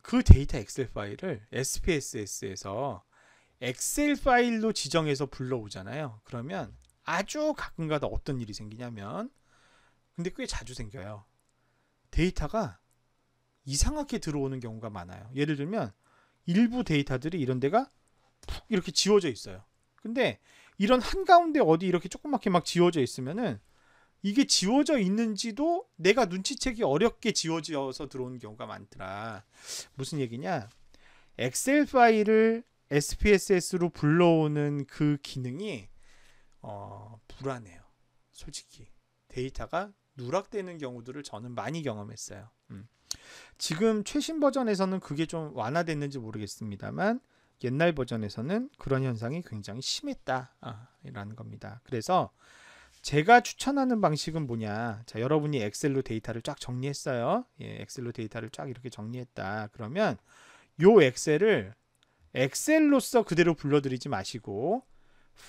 Speaker 1: 그 데이터 엑셀 파일을 SPSS에서 엑셀 파일로 지정해서 불러오잖아요. 그러면 아주 가끔가다 어떤 일이 생기냐면, 근데 꽤 자주 생겨요. 데이터가 이상하게 들어오는 경우가 많아요. 예를 들면 일부 데이터들이 이런 데가 푹 이렇게 지워져 있어요. 근데 이런 한가운데 어디 이렇게 조그맣게 막 지워져 있으면은 이게 지워져 있는지도 내가 눈치채기 어렵게 지워져서 들어오는 경우가 많더라. 무슨 얘기냐? 엑셀 파일을 SPSS로 불러오는 그 기능이 불안해요. 솔직히 데이터가 누락되는 경우들을 저는 많이 경험했어요. 지금 최신 버전에서는 그게 좀 완화됐는지 모르겠습니다만 옛날 버전에서는 그런 현상이 굉장히 심했다 라는 겁니다. 그래서 제가 추천하는 방식은 뭐냐? 자, 여러분이 엑셀로 데이터를 쫙 정리했어요. 예, 엑셀로 데이터를 쫙 이렇게 정리했다. 그러면 요 엑셀을 엑셀로서 그대로 불러들이지 마시고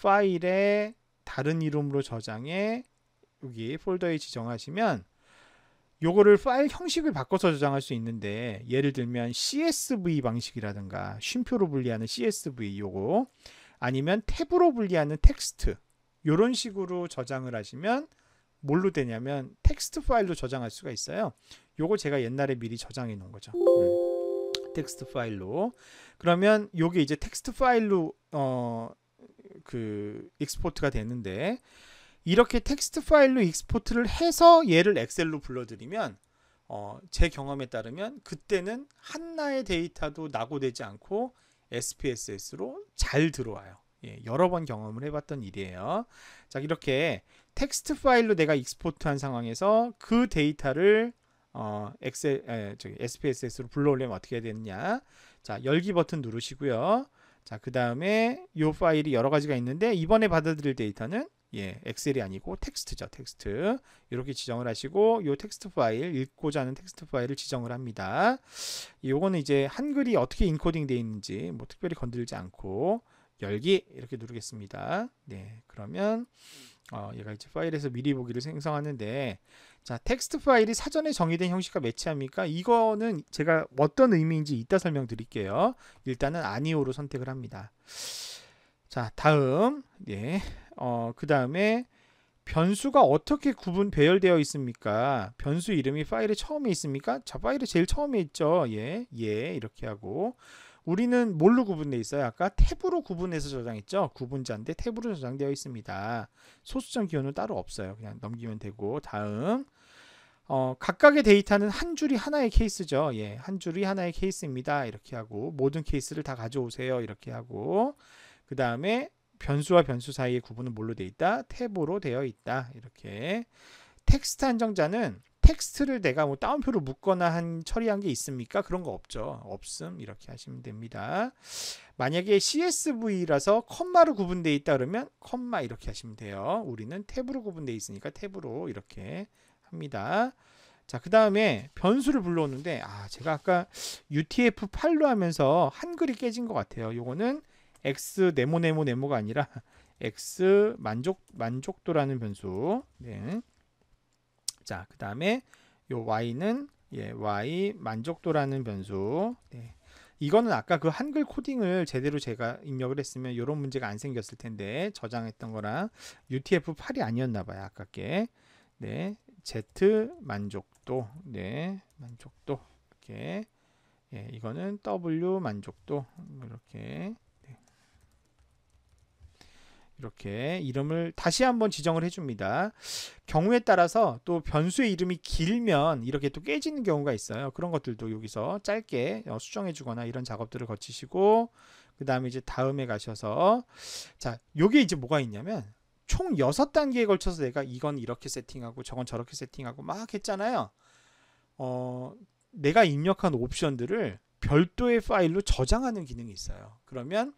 Speaker 1: 파일에 다른 이름으로 저장해 여기 폴더에 지정하시면 요거를 파일 형식을 바꿔서 저장할 수 있는데, 예를 들면 CSV 방식이라든가 쉼표로 분리하는 CSV 요거, 아니면 탭으로 분리하는 텍스트, 요런 식으로 저장을 하시면 뭘로 되냐면 텍스트 파일로 저장할 수가 있어요. 요거 제가 옛날에 미리 저장해 놓은 거죠. 텍스트 파일로. 그러면 요게 이제 텍스트 파일로 그 익스포트가 되는데, 이렇게 텍스트 파일로 익스포트를 해서 얘를 엑셀로 불러들이면 제 경험에 따르면 그때는 하나의 데이터도 낙오되지 않고 SPSS로 잘 들어와요. 예, 여러 번 경험을 해봤던 일이에요. 자, 이렇게 텍스트 파일로 내가 익스포트한 상황에서 그 데이터를 SPSS로 불러오려면 어떻게 해야 되느냐? 자, 열기 버튼 누르시고요. 자, 그 다음에 이 파일이 여러 가지가 있는데 이번에 받아들일 데이터는 엑셀이 아니고 텍스트죠. 텍스트. 이렇게 지정을 하시고 이 텍스트 파일, 읽고자 하는 텍스트 파일을 지정을 합니다. 요거는 이제 한글이 어떻게 인코딩 되어 있는지 뭐 특별히 건들지 않고 열기 이렇게 누르겠습니다. 네, 그러면 얘가 이제 파일에서 미리 보기를 생성하는데, 자, 텍스트 파일이 사전에 정의된 형식과 매치합니까? 이거는 제가 어떤 의미인지 이따 설명드릴게요. 일단은 아니오로 선택을 합니다. 자, 다음, 그 다음에 변수가 어떻게 배열되어 있습니까? 변수 이름이 파일의 처음에 있습니까? 자, 파일의 제일 처음에 있죠. 이렇게 하고, 우리는 뭘로 구분되어 있어요? 아까 탭으로 구분해서 저장했죠. 구분자인데 탭으로 저장되어 있습니다. 소수점 기호는 따로 없어요. 그냥 넘기면 되고. 다음, 각각의 데이터는 한 줄이 하나의 케이스죠. 한 줄이 하나의 케이스입니다. 이렇게 하고, 모든 케이스를 다 가져오세요. 이렇게 하고, 그 다음에 변수와 변수 사이의 구분은 뭘로 되어 있다? 탭으로 되어 있다. 이렇게. 텍스트 한정자는 텍스트를 내가 뭐 따옴표로 묶거나 처리한 게 있습니까? 그런 거 없죠. 없음. 이렇게 하시면 됩니다. 만약에 CSV라서 컴마로 구분되어 있다 그러면 컴마 이렇게 하시면 돼요. 우리는 탭으로 구분되어 있으니까 탭으로 이렇게 합니다. 자, 그 다음에 변수를 불러오는데 제가 아까 UTF-8로 하면서 한글이 깨진 것 같아요. 요거는 X 네모가 아니라 X 만족도라는 변수. 네. 자, 그 다음에 요 Y는 Y 만족도라는 변수. 네. 이거는 아까 그 한글 코딩을 제대로 제가 입력을 했으면 이런 문제가 안 생겼을 텐데 저장했던 거랑 UTF-8이 아니었나 봐요. 아깝게. 네. Z 만족도. 네. 만족도. 이렇게. 이거는 W 만족도. 이렇게. 이렇게 이름을 다시 한번 지정을 해줍니다. 경우에 따라서 또 변수의 이름이 길면 이렇게 또 깨지는 경우가 있어요. 그런 것들도 여기서 짧게 수정해 주거나 이런 작업들을 거치시고 그 다음에 이제 다음에 가셔서 자, 요게 이제 뭐가 있냐면 총 6단계에 걸쳐서 내가 이건 이렇게 세팅하고 저건 저렇게 세팅하고 막 했잖아요. 내가 입력한 옵션들을 별도의 파일로 저장하는 기능이 있어요. 그러면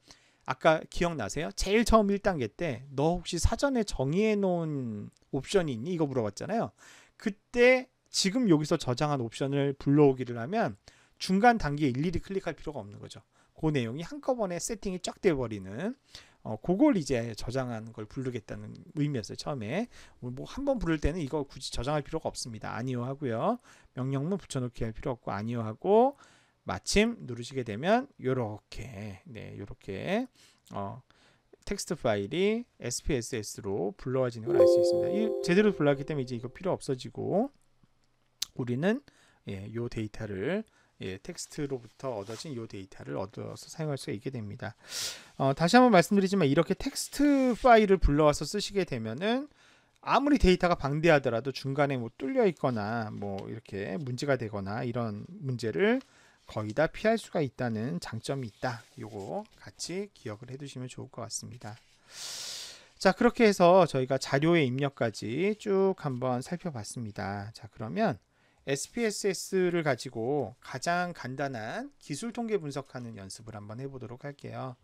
Speaker 1: 아까 기억나세요? 제일 처음 1단계 때 너 혹시 사전에 정의해 놓은 옵션이 있니? 이거 물어봤잖아요. 그때 지금 여기서 저장한 옵션을 불러오기를 하면 중간 단계에 일일이 클릭할 필요가 없는 거죠. 그 내용이 한꺼번에 세팅이 쫙 돼버리는 그걸 이제 저장하는 걸 부르겠다는 의미였어요. 처음에 뭐 한번 부를 때는 이거 굳이 저장할 필요가 없습니다. 아니요 하고요. 명령문 붙여놓기 할 필요 없고 아니요 하고 마침 누르시게 되면 요렇게 요렇게 텍스트 파일이 SPSS로 불러와지는 걸 알 수 있습니다. 제대로 불러왔기 때문에 이제 이거 필요 없어지고 우리는 요 데이터를 텍스트로부터 얻어진 요 데이터를 얻어서 사용할 수 있게 됩니다. 다시 한번 말씀드리지만 이렇게 텍스트 파일을 불러와서 쓰시게 되면은 아무리 데이터가 방대하더라도 중간에 뭐 뚫려 있거나 뭐 이렇게 문제가 되거나 이런 문제를 거의 다 피할 수가 있다는 장점이 있다. 요거 같이 기억을 해두시면 좋을 것 같습니다. 자, 그렇게 해서 저희가 자료의 입력까지 쭉 한번 살펴봤습니다. 자, 그러면 SPSS를 가지고 가장 간단한 기술 통계 분석하는 연습을 한번 해보도록 할게요.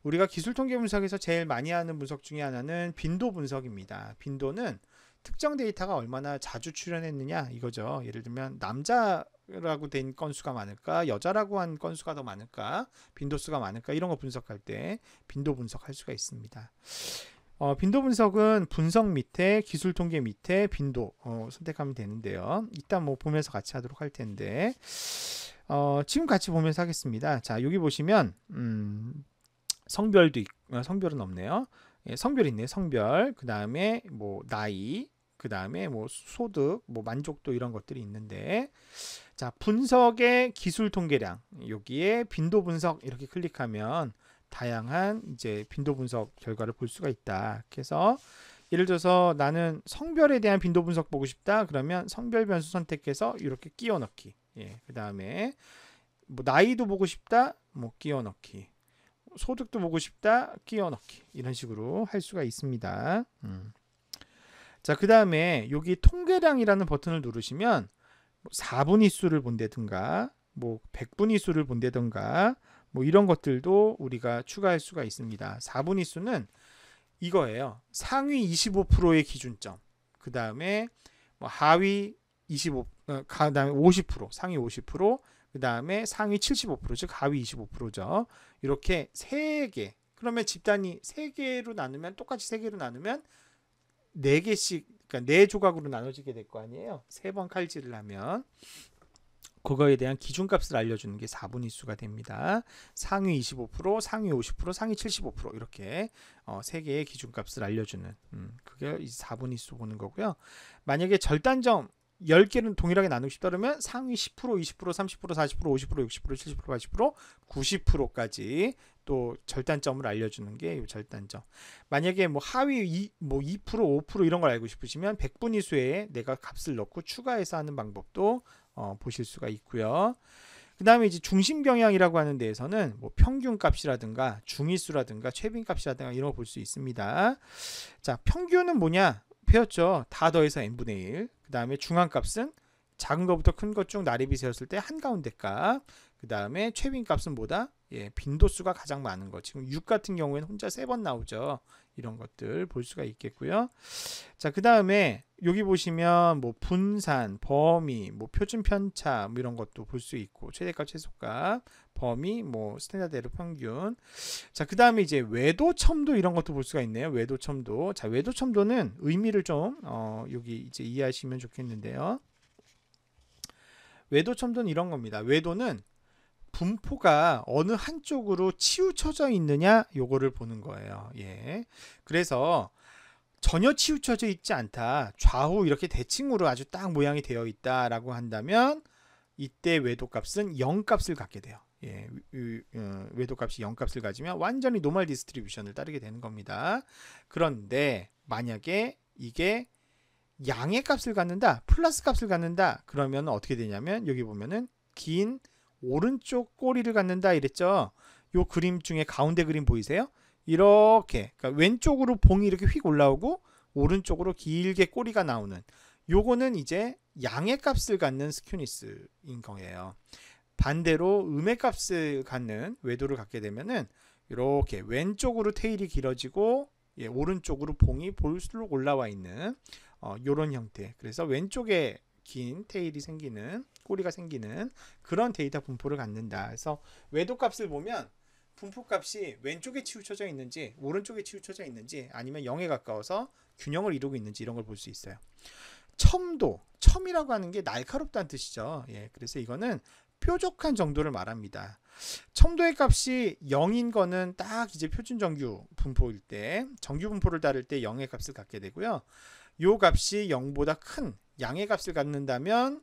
Speaker 1: 우리가 기술 통계 분석에서 제일 많이 하는 분석 중에 하나는 빈도 분석입니다. 빈도는 특정 데이터가 얼마나 자주 출현했느냐 이거죠. 예를 들면 남자라고 된 건수가 많을까, 여자라고 한 건수가 더 많을까, 빈도수가 많을까 이런 거 분석할 때 빈도 분석할 수가 있습니다. 빈도 분석은 분석 밑에 기술 통계 밑에 빈도 선택하면 되는데요. 이따 뭐 보면서 같이 하도록 할 텐데 지금 같이 보면서 하겠습니다. 자, 여기 보시면 성별도 성별은 없네요. 성별 있네요. 성별. 그 다음에 뭐 나이. 그 다음에 뭐 소득, 뭐 만족도 이런 것들이 있는데 자, 분석의 기술 통계량 여기에 빈도 분석 이렇게 클릭하면 다양한 이제 빈도 분석 결과를 볼 수가 있다. 그래서 예를 들어서 나는 성별에 대한 빈도 분석 보고 싶다. 그러면 성별 변수 선택해서 이렇게 끼워 넣기. 그 다음에 뭐 나이도 보고 싶다. 뭐 끼워 넣기. 소득도 보고 싶다. 끼워 넣기. 이런 식으로 할 수가 있습니다. 자, 그 다음에 여기 통계량이라는 버튼을 누르시면 4분위 수를 본다든가 뭐 100분위 수를 본다든가 뭐 이런 것들도 우리가 추가할 수가 있습니다. 4분위 수는 이거예요. 상위 25%의 기준점. 그 다음에 뭐 하위 25, 그 다음에 50%, 상위 50%, 그 다음에 상위 75%, 즉 하위 25%죠. 이렇게 3개. 그러면 집단이 3개로 나누면 똑같이 3개로 나누면 4개씩, 그러니까 4조각으로 나눠지게 될 거 아니에요. 3번 칼질을 하면 그거에 대한 기준값을 알려주는 게 4분위 수가 됩니다. 상위 25%, 상위 50%, 상위 75% 이렇게 3개의 기준값을 알려주는 그게 4분위 수 보는 거고요. 만약에 절단점 10개는 동일하게 나누고 싶다 그러면 상위 10%, 20%, 30%, 40%, 50%, 60%, 70%, 80%, 90%까지 또 절단점을 알려주는 게 이 절단점. 만약에 뭐 하위 2%, 5% 이런 걸 알고 싶으시면 100분위 수에 내가 값을 넣고 추가해서 하는 방법도 보실 수가 있고요. 그 다음에 이제 중심 경향이라고 하는 데에서는 뭐 평균 값이라든가 중위수라든가 최빈 값이라든가 이런 거 볼 수 있습니다. 자, 평균은 뭐냐? 배웠죠. 다 더해서 n분의 1. 그 다음에 중앙값은 작은 것부터 큰 것 중 나래비 세웠을 때 한가운데 값. 그 다음에 최빈 값은 뭐다? 예, 빈도수가 가장 많은 거. 지금 6 같은 경우에는 혼자 3번 나오죠. 이런 것들 볼 수가 있겠고요. 자, 그 다음에 여기 보시면 뭐 분산, 범위, 뭐 표준 편차 뭐 이런 것도 볼 수 있고, 최대값, 최소값, 범위, 뭐 스탠다드 에러 평균. 자, 그 다음에 이제 외도 첨도 이런 것도 볼 수가 있네요. 외도 첨도. 자, 외도 첨도는 의미를 좀 여기 이제 이해하시면 좋겠는데요. 외도 첨도는 이런 겁니다. 외도는 분포가 어느 한쪽으로 치우쳐져 있느냐 요거를 보는 거예요. 예. 그래서 전혀 치우쳐져 있지 않다. 좌우 이렇게 대칭으로 아주 딱 모양이 되어 있다라고 한다면 이때 외도값은 0값을 갖게 돼요. 예, 외도값이 0값을 가지면 완전히 노멀 디스트리뷰션을 따르게 되는 겁니다. 그런데 만약에 이게 양의 값을 갖는다, 플러스 값을 갖는다, 그러면 어떻게 되냐면 여기 보면은 긴 오른쪽 꼬리를 갖는다 이랬죠. 요 그림 중에 가운데 그림 보이세요? 이렇게 그러니까 왼쪽으로 봉이 이렇게 휙 올라오고 오른쪽으로 길게 꼬리가 나오는 요거는 이제 양의 값을 갖는 스큐니스인 거예요. 반대로 음의 값을 갖는 외도를 갖게 되면은 이렇게 왼쪽으로 테일이 길어지고 예, 오른쪽으로 봉이 볼수록 올라와 있는 요런 형태. 그래서 왼쪽에 긴 테일이 생기는 꼬리가 생기는 그런 데이터 분포를 갖는다. 그래서 외도 값을 보면 분포 값이 왼쪽에 치우쳐져 있는지 오른쪽에 치우쳐져 있는지 아니면 0에 가까워서 균형을 이루고 있는지 이런 걸 볼 수 있어요. 첨도, 첨이라고 하는 게 날카롭다는 뜻이죠. 예, 그래서 이거는 뾰족한 정도를 말합니다. 첨도의 값이 0인 거는 딱 이제 표준 정규 분포일 때, 정규 분포를 따를 때 0의 값을 갖게 되고요. 요 값이 0보다 큰 양의 값을 갖는다면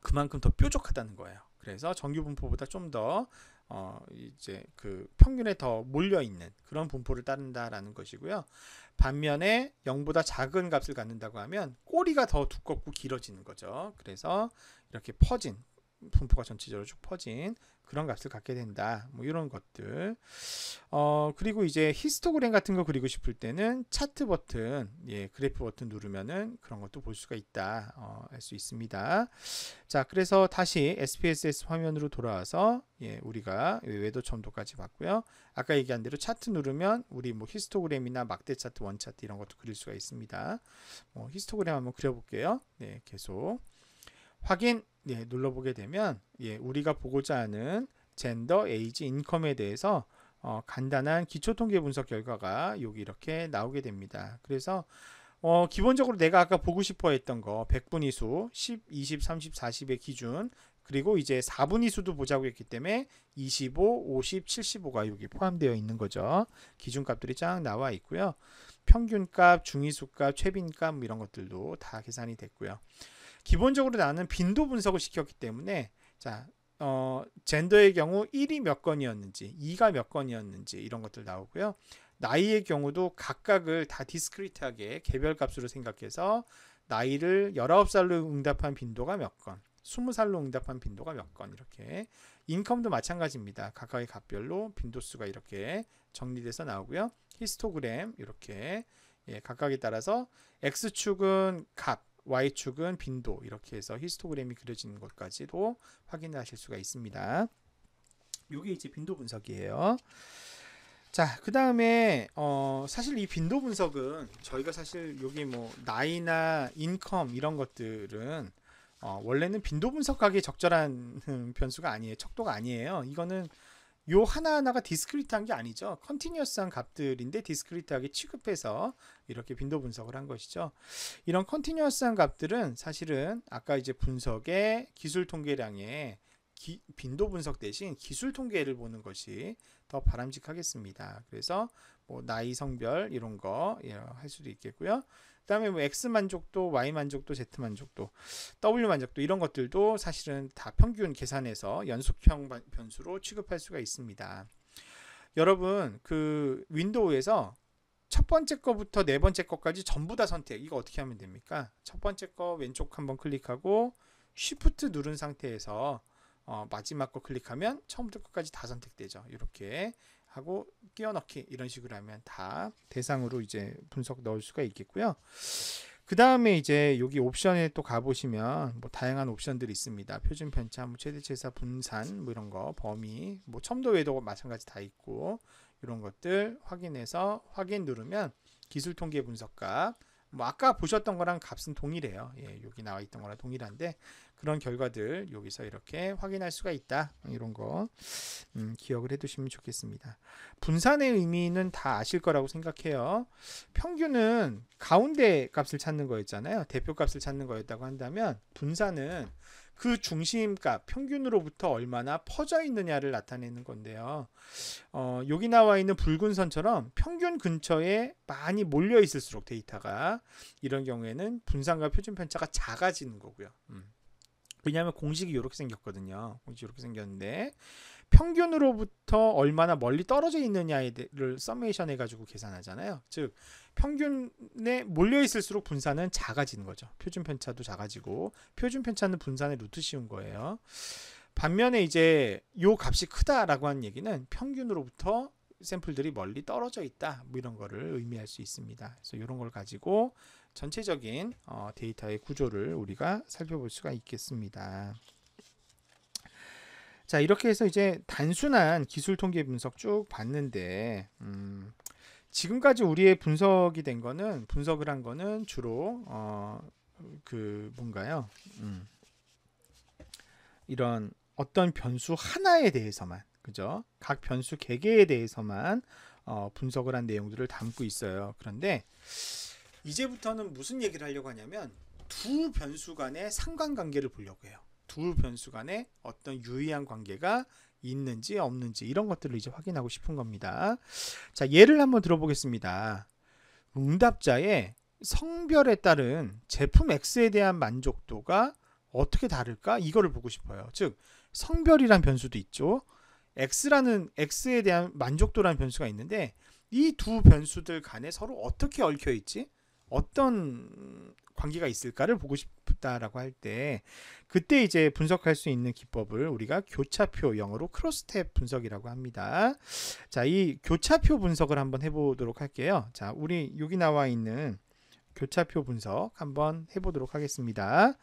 Speaker 1: 그만큼 더 뾰족하다는 거예요. 그래서 정규 분포보다 좀 더 이제 그 평균에 더 몰려 있는 그런 분포를 따른다라는 것이고요. 반면에 0보다 작은 값을 갖는다고 하면 꼬리가 더 두껍고 길어지는 거죠. 그래서 이렇게 퍼진 분포가 전체적으로 쭉 퍼진 그런 값을 갖게 된다. 뭐 이런 것들. 그리고 이제 히스토그램 같은 거 그리고 싶을 때는 차트 버튼, 예, 그래프 버튼 누르면은 그런 것도 볼 수가 있다. 할 수 있습니다. 자, 그래서 다시 SPSS 화면으로 돌아와서 예, 우리가 외도 첨도까지 봤고요. 아까 얘기한 대로 차트 누르면 우리 뭐 히스토그램이나 막대 차트, 원 차트 이런 것도 그릴 수가 있습니다. 히스토그램 한번 그려볼게요. 네, 계속 확인 예, 눌러보게 되면 예, 우리가 보고자 하는 젠더, 에이지, 인컴에 대해서 간단한 기초통계 분석 결과가 여기 이렇게 나오게 됩니다. 그래서 기본적으로 내가 아까 보고 싶어 했던 거 100분위수 10, 20, 30, 40의 기준 그리고 이제 4분위수도 보자고 했기 때문에 25, 50, 75가 여기 포함되어 있는 거죠. 기준값들이 쫙 나와 있고요. 평균값, 중위수값, 최빈값 뭐 이런 것들도 다 계산이 됐고요. 기본적으로 나는 빈도 분석을 시켰기 때문에 자, 젠더의 경우 1이 몇 건이었는지 2가 몇 건이었는지 이런 것들 나오고요. 나이의 경우도 각각을 다 디스크리트하게 개별값으로 생각해서 나이를 19살로 응답한 빈도가 몇 건, 20살로 응답한 빈도가 몇 건 이렇게 인컴도 마찬가지입니다. 각각의 값별로 빈도수가 이렇게 정리돼서 나오고요. 히스토그램 이렇게 예, 각각에 따라서 X축은 값 Y축은 빈도 이렇게 해서 히스토그램이 그려지는 것까지도 확인하실 수가 있습니다. 이게 이제 빈도 분석이에요. 자, 그 다음에 사실 이 빈도 분석은 저희가 사실 여기 뭐 나이나 인컴 이런 것들은 원래는 빈도 분석하기에 적절한 변수가 아니에요. 척도가 아니에요. 이거는 요 하나하나가 디스크리트한 게 아니죠. 컨티뉴어스한 값들인데 디스크리트하게 취급해서 이렇게 빈도 분석을 한 것이죠. 이런 컨티뉴어스한 값들은 사실은 아까 이제 분석의 기술 통계량의 빈도 분석 대신 기술 통계를 보는 것이 더 바람직하겠습니다. 그래서 뭐 나이, 성별 이런 거 할 수도 있겠고요. 그 다음에 뭐 X 만족도, Y 만족도, Z 만족도, W 만족도 이런 것들도 사실은 다 평균 계산해서 연속형 변수로 취급할 수가 있습니다. 여러분 그 윈도우에서 첫 번째 거부터 네 번째 거까지 전부 다 선택 이거 어떻게 하면 됩니까? 첫 번째 거 왼쪽 한번 클릭하고 Shift 누른 상태에서 마지막 거 클릭하면 처음부터 끝까지 다 선택되죠. 이렇게 하고 끼워 넣기 이런 식으로 하면 다 대상으로 이제 분석 넣을 수가 있겠고요. 그 다음에 이제 여기 옵션에 또 가보시면 뭐 다양한 옵션들이 있습니다. 표준 편차, 뭐 최대 최사 분산, 뭐 이런 거, 범위, 뭐 첨도 외도 마찬가지 다 있고 이런 것들 확인해서 확인 누르면 기술 통계 분석값, 뭐 아까 보셨던 거랑 값은 동일해요. 예, 여기 나와 있던 거랑 동일한데 그런 결과들 여기서 이렇게 확인할 수가 있다. 이런 거 기억을 해두시면 좋겠습니다. 분산의 의미는 다 아실 거라고 생각해요. 평균은 가운데 값을 찾는 거였잖아요. 대표 값을 찾는 거였다고 한다면 분산은 그 중심값 평균으로부터 얼마나 퍼져 있느냐를 나타내는 건데요. 여기 나와 있는 붉은 선처럼 평균 근처에 많이 몰려 있을수록 데이터가 이런 경우에는 분산과 표준 편차가 작아지는 거고요. 왜냐하면 공식이 이렇게 생겼거든요. 공식이 이렇게 생겼는데 평균으로부터 얼마나 멀리 떨어져 있느냐를 서메이션 해가지고 계산하잖아요. 즉 평균에 몰려 있을수록 분산은 작아지는 거죠. 표준 편차도 작아지고 표준 편차는 분산의 루트 씌운 거예요. 반면에 이제 요 값이 크다라고 하는 얘기는 평균으로부터 샘플들이 멀리 떨어져 있다, 뭐 이런 거를 의미할 수 있습니다. 그래서 이런 걸 가지고 전체적인 데이터의 구조를 우리가 살펴볼 수가 있겠습니다. 자, 이렇게 해서 이제 단순한 기술 통계 분석 쭉 봤는데 지금까지 우리의 분석이 된 거는 분석을 한 거는 주로 뭔가요? 이런 어떤 변수 하나에 대해서만, 그죠? 각 변수 개개에 대해서만 분석을 한 내용들을 담고 있어요. 그런데 이제부터는 무슨 얘기를 하려고 하냐면 두 변수 간의 상관관계를 보려고 해요. 두 변수 간에 어떤 유의한 관계가 있는지 없는지 이런 것들을 이제 확인하고 싶은 겁니다. 자, 예를 한번 들어보겠습니다. 응답자의 성별에 따른 제품 X에 대한 만족도가 어떻게 다를까? 이거를 보고 싶어요. 즉 성별이란 변수도 있죠. X에 대한 만족도라는 변수가 있는데 이 두 변수들 간에 서로 어떻게 얽혀 있지? 어떤 관계가 있을까를 보고 싶다라고 할 때 그때 이제 분석할 수 있는 기법을 우리가 교차표, 영어로 크로스스텝 분석이라고 합니다. 자, 이 교차표 분석을 한번 해보도록 할게요. 자, 우리 여기 나와 있는 교차표 분석 한번 해보도록 하겠습니다.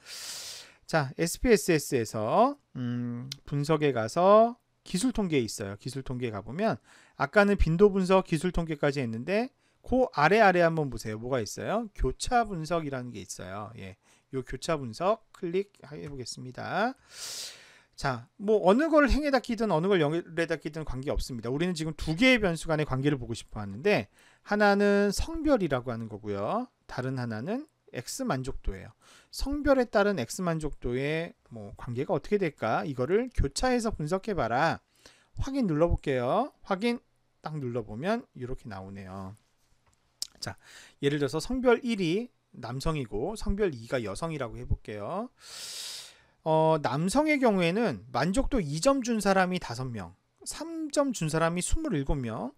Speaker 1: 자, SPSS에서 분석에 가서 기술 통계에 있어요. 기술 통계에 가보면 아까는 빈도 분석, 기술 통계까지 했는데 그 아래 한번 보세요. 뭐가 있어요? 교차 분석이라는 게 있어요. 예, 요 교차 분석 클릭해 보겠습니다. 자, 뭐 어느 걸 행에다 끼든 어느 걸 영에다 끼든 관계 없습니다. 우리는 지금 두 개의 변수 간의 관계를 보고 싶어 하는데 하나는 성별이라고 하는 거고요. 다른 하나는 X 만족도예요. 성별에 따른 X 만족도의 뭐 관계가 어떻게 될까? 이거를 교차해서 분석해 봐라. 확인 눌러 볼게요. 확인 딱 눌러 보면 이렇게 나오네요. 자, 예를 들어서 성별 1이 남성이고 성별 2가 여성이라고 해볼게요. 남성의 경우에는 만족도 2점 준 사람이 5명, 3점 준 사람이 27명,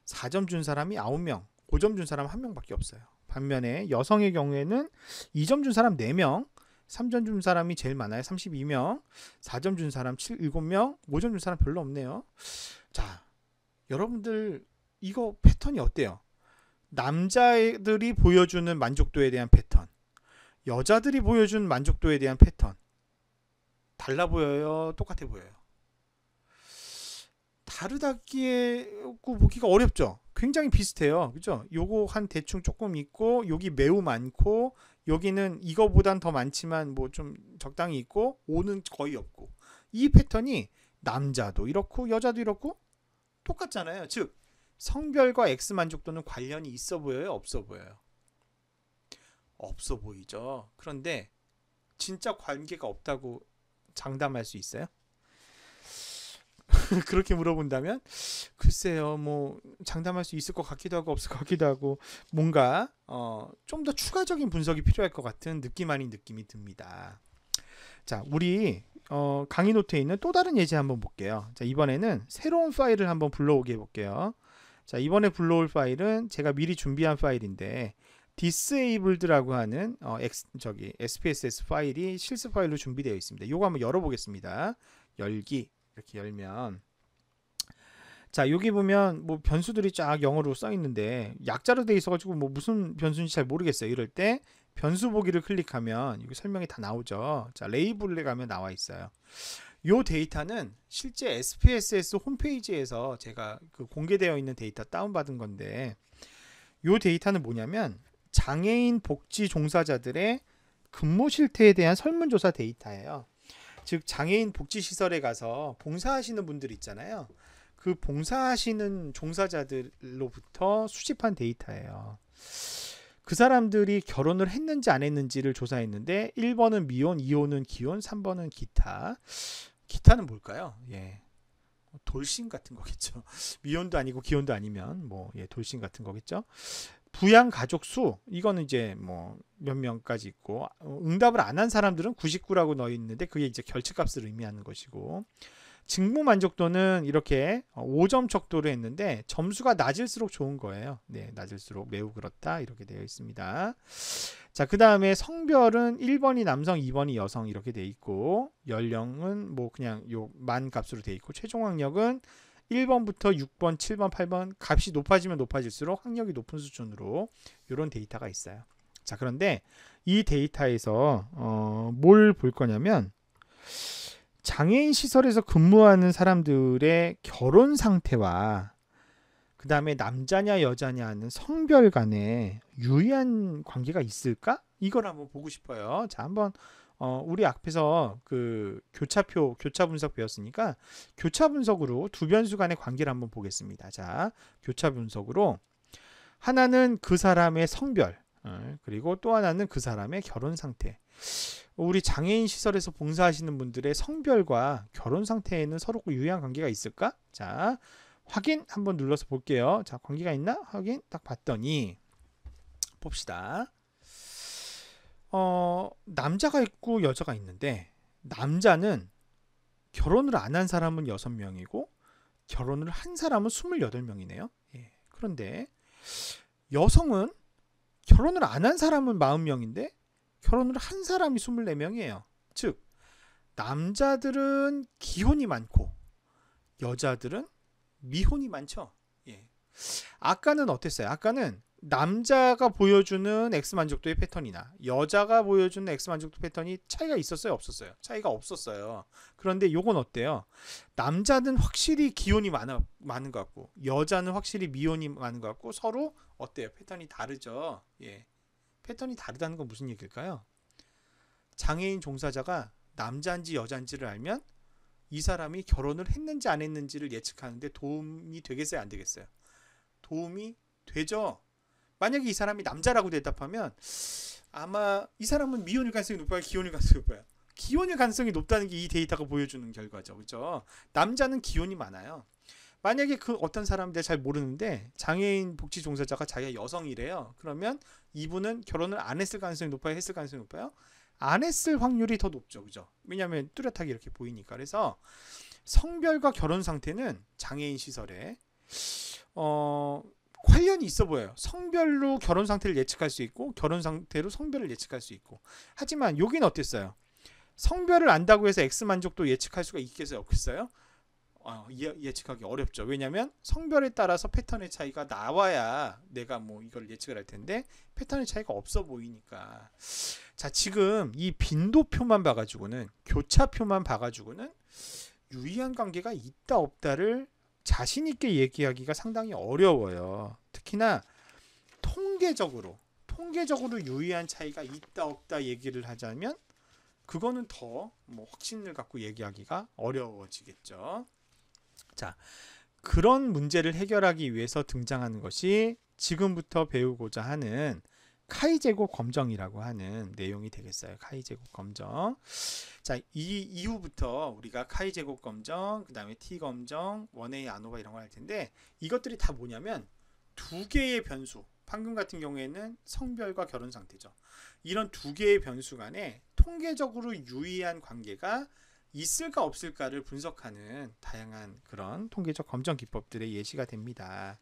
Speaker 1: 4점 준 사람이 9명, 5점 준 사람 1명밖에 없어요. 반면에 여성의 경우에는 2점 준 사람 4명, 3점 준 사람이 제일 많아요. 32명, 4점 준 사람 7명, 5점 준 사람 별로 없네요. 자, 여러분들 이거 패턴이 어때요? 남자들이 보여주는 만족도에 대한 패턴, 여자들이 보여주는 만족도에 대한 패턴 달라 보여요? 똑같아 보여요? 다르다기에 보기가 어렵죠? 굉장히 비슷해요. 그죠? 요거 한 대충 조금 있고 여기 매우 많고 여기는 이거보단 더 많지만 뭐 좀 적당히 있고 5는 거의 없고 이 패턴이 남자도 이렇고 여자도 이렇고 똑같잖아요. 즉 성별과 X 만족도는 관련이 있어 보여요? 없어 보여요? 없어 보이죠. 그런데 진짜 관계가 없다고 장담할 수 있어요? 그렇게 물어본다면 글쎄요, 뭐 장담할 수 있을 것 같기도 하고 없을 것 같기도 하고 뭔가 좀 더 추가적인 분석이 필요할 것 같은 느낌 아닌 느낌이 듭니다. 자, 우리 강의 노트에 있는 또 다른 예제 한번 볼게요. 자, 이번에는 새로운 파일을 한번 불러오게 해볼게요. 자, 이번에 불러올 파일은 제가 미리 준비한 파일인데 disabled라고 하는 SPSS 파일이 실습 파일로 준비되어 있습니다. 이거 한번 열어보겠습니다. 열기 이렇게 열면 자 여기 보면 뭐 변수들이 쫙 영어로 써 있는데 약자로 돼 있어 가지고 뭐 무슨 변수인지 잘 모르겠어요. 이럴 때 변수 보기를 클릭하면 여기 설명이 다 나오죠. 자 레이블에 가면 나와 있어요. 요 데이터는 실제 SPSS 홈페이지에서 제가 그 공개되어 있는 데이터 다운받은 건데 요 데이터는 뭐냐면 장애인 복지 종사자들의 근무 실태에 대한 설문조사 데이터예요. 즉 장애인 복지시설에 가서 봉사하시는 분들 있잖아요. 그 봉사하시는 종사자들로부터 수집한 데이터예요. 그 사람들이 결혼을 했는지 안 했는지를 조사했는데 1번은 미혼, 2번은 기혼, 3번은 기타. 기타는 뭘까요? 예. 돌싱 같은 거겠죠. 미혼도 아니고 기혼도 아니면 뭐 예, 돌싱 같은 거겠죠. 부양 가족 수 이거는 이제 뭐 몇 명까지 있고 응답을 안 한 사람들은 99라고 넣어 있는데 그게 이제 결측값을 의미하는 것이고 직무 만족도는 이렇게 5점 척도로 했는데 점수가 낮을수록 좋은 거예요. 네, 낮을수록 매우 그렇다 이렇게 되어 있습니다. 자, 그 다음에 성별은 1번이 남성, 2번이 여성 이렇게 되어 있고 연령은 뭐 그냥 요 만 값으로 되어 있고 최종 학력은 1번부터 6번, 7번, 8번 값이 높아지면 높아질수록 학력이 높은 수준으로 이런 데이터가 있어요. 자, 그런데 이 데이터에서 뭘 볼 거냐면 장애인 시설에서 근무하는 사람들의 결혼 상태와 그 다음에 남자냐 여자냐 하는 성별 간에 유의한 관계가 있을까? 이걸 한번 보고 싶어요. 자, 한번 우리 앞에서 그 교차표, 교차 분석 배웠으니까 교차 분석으로 두 변수 간의 관계를 한번 보겠습니다. 자, 교차 분석으로 하나는 그 사람의 성별, 그리고 또 하나는 그 사람의 결혼 상태. 우리 장애인 시설에서 봉사하시는 분들의 성별과 결혼 상태에는 서로 유의한 관계가 있을까? 자, 확인 한번 눌러서 볼게요. 자, 관계가 있나? 확인 딱 봤더니 봅시다. 남자가 있고 여자가 있는데 남자는 결혼을 안 한 사람은 6명이고 결혼을 한 사람은 28명이네요. 예. 그런데 여성은 결혼을 안 한 사람은 40명인데 결혼을 한 사람이 24명이에요. 즉 남자들은 기혼이 많고 여자들은 미혼이 많죠. 예. 아까는 어땠어요? 아까는 남자가 보여주는 X만족도의 패턴이나 여자가 보여주는 X만족도 패턴이 차이가 있었어요? 없었어요? 차이가 없었어요. 그런데 요건 어때요? 남자는 확실히 기혼이 많은 것 같고 여자는 확실히 미혼이 많은 것 같고 서로 어때요? 패턴이 다르죠. 예. 패턴이 다르다는 건 무슨 얘기일까요? 장애인 종사자가 남자인지 여자인지를 알면 이 사람이 결혼을 했는지 안 했는지를 예측하는데 도움이 되겠어요? 안 되겠어요? 도움이 되죠. 만약에 이 사람이 남자라고 대답하면 아마 이 사람은 미혼일 가능성이 높아요? 기혼일 가능성이 높아요? 기혼일 가능성이 높다는 게 이 데이터가 보여주는 결과죠. 그렇죠? 남자는 기혼이 많아요. 만약에 그 어떤 사람 내가 잘 모르는데 장애인 복지 종사자가 자기가 여성이래요. 그러면 이분은 결혼을 안 했을 가능성이 높아요? 했을 가능성이 높아요? 안 했을 확률이 더 높죠. 그죠? 왜냐하면 뚜렷하게 이렇게 보이니까. 그래서 성별과 결혼 상태는 장애인 시설에 관련이 있어 보여요. 성별로 결혼 상태를 예측할 수 있고 결혼 상태로 성별을 예측할 수 있고. 하지만 여긴 어땠어요? 성별을 안다고 해서 X 만족도 예측할 수가 있겠어요? 없겠어요? 예측하기 어렵죠. 왜냐하면 성별에 따라서 패턴의 차이가 나와야 내가 뭐 이걸 예측을 할 텐데 패턴의 차이가 없어 보이니까. 자, 지금 이 빈도표만 봐가지고는 교차표만 봐가지고는 유의한 관계가 있다 없다를 자신 있게 얘기하기가 상당히 어려워요. 특히나 통계적으로 유의한 차이가 있다 없다 얘기를 하자면 그거는 더 뭐 확신을 갖고 얘기하기가 어려워지겠죠. 자, 그런 문제를 해결하기 위해서 등장하는 것이 지금부터 배우고자 하는 카이 제곱 검정이라고 하는 내용이 되겠어요. 카이 제곱 검정. 자, 이 이후부터 우리가 카이 제곱 검정, 그 다음에 T 검정, 원웨이 아노바 이런 거 할 텐데 이것들이 다 뭐냐면 두 개의 변수. 방금 같은 경우에는 성별과 결혼 상태죠. 이런 두 개의 변수 간에 통계적으로 유의한 관계가 있을까 없을까를 분석하는 다양한 그런 통계적 검정 기법들의 예시가 됩니다.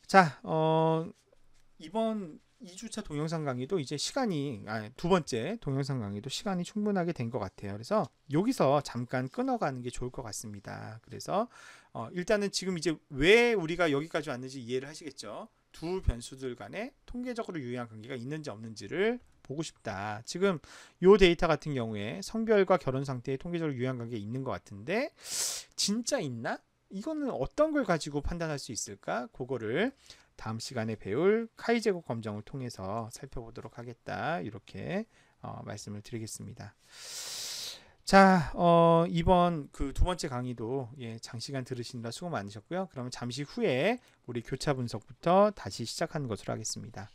Speaker 1: 자, 이번 2주차 동영상 강의도 이제 시간이 두 번째 동영상 강의도 시간이 충분하게 된 것 같아요. 그래서 여기서 잠깐 끊어가는 게 좋을 것 같습니다. 그래서 일단은 지금 이제 왜 우리가 여기까지 왔는지 이해를 하시겠죠. 두 변수들 간에 통계적으로 유의한 관계가 있는지 없는지를 보고 싶다. 지금 요 데이터 같은 경우에 성별과 결혼 상태에 통계적으로 유의한 관계가 있는 것 같은데 진짜 있나? 이거는 어떤 걸 가지고 판단할 수 있을까? 그거를 다음 시간에 배울 카이 제곱 검정을 통해서 살펴보도록 하겠다. 이렇게 말씀을 드리겠습니다. 자, 이번 그 두 번째 강의도 장시간 들으시느라 수고 많으셨고요. 그러면 잠시 후에 우리 교차 분석부터 다시 시작하는 것으로 하겠습니다.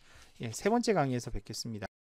Speaker 1: 세 번째 강의에서 뵙겠습니다.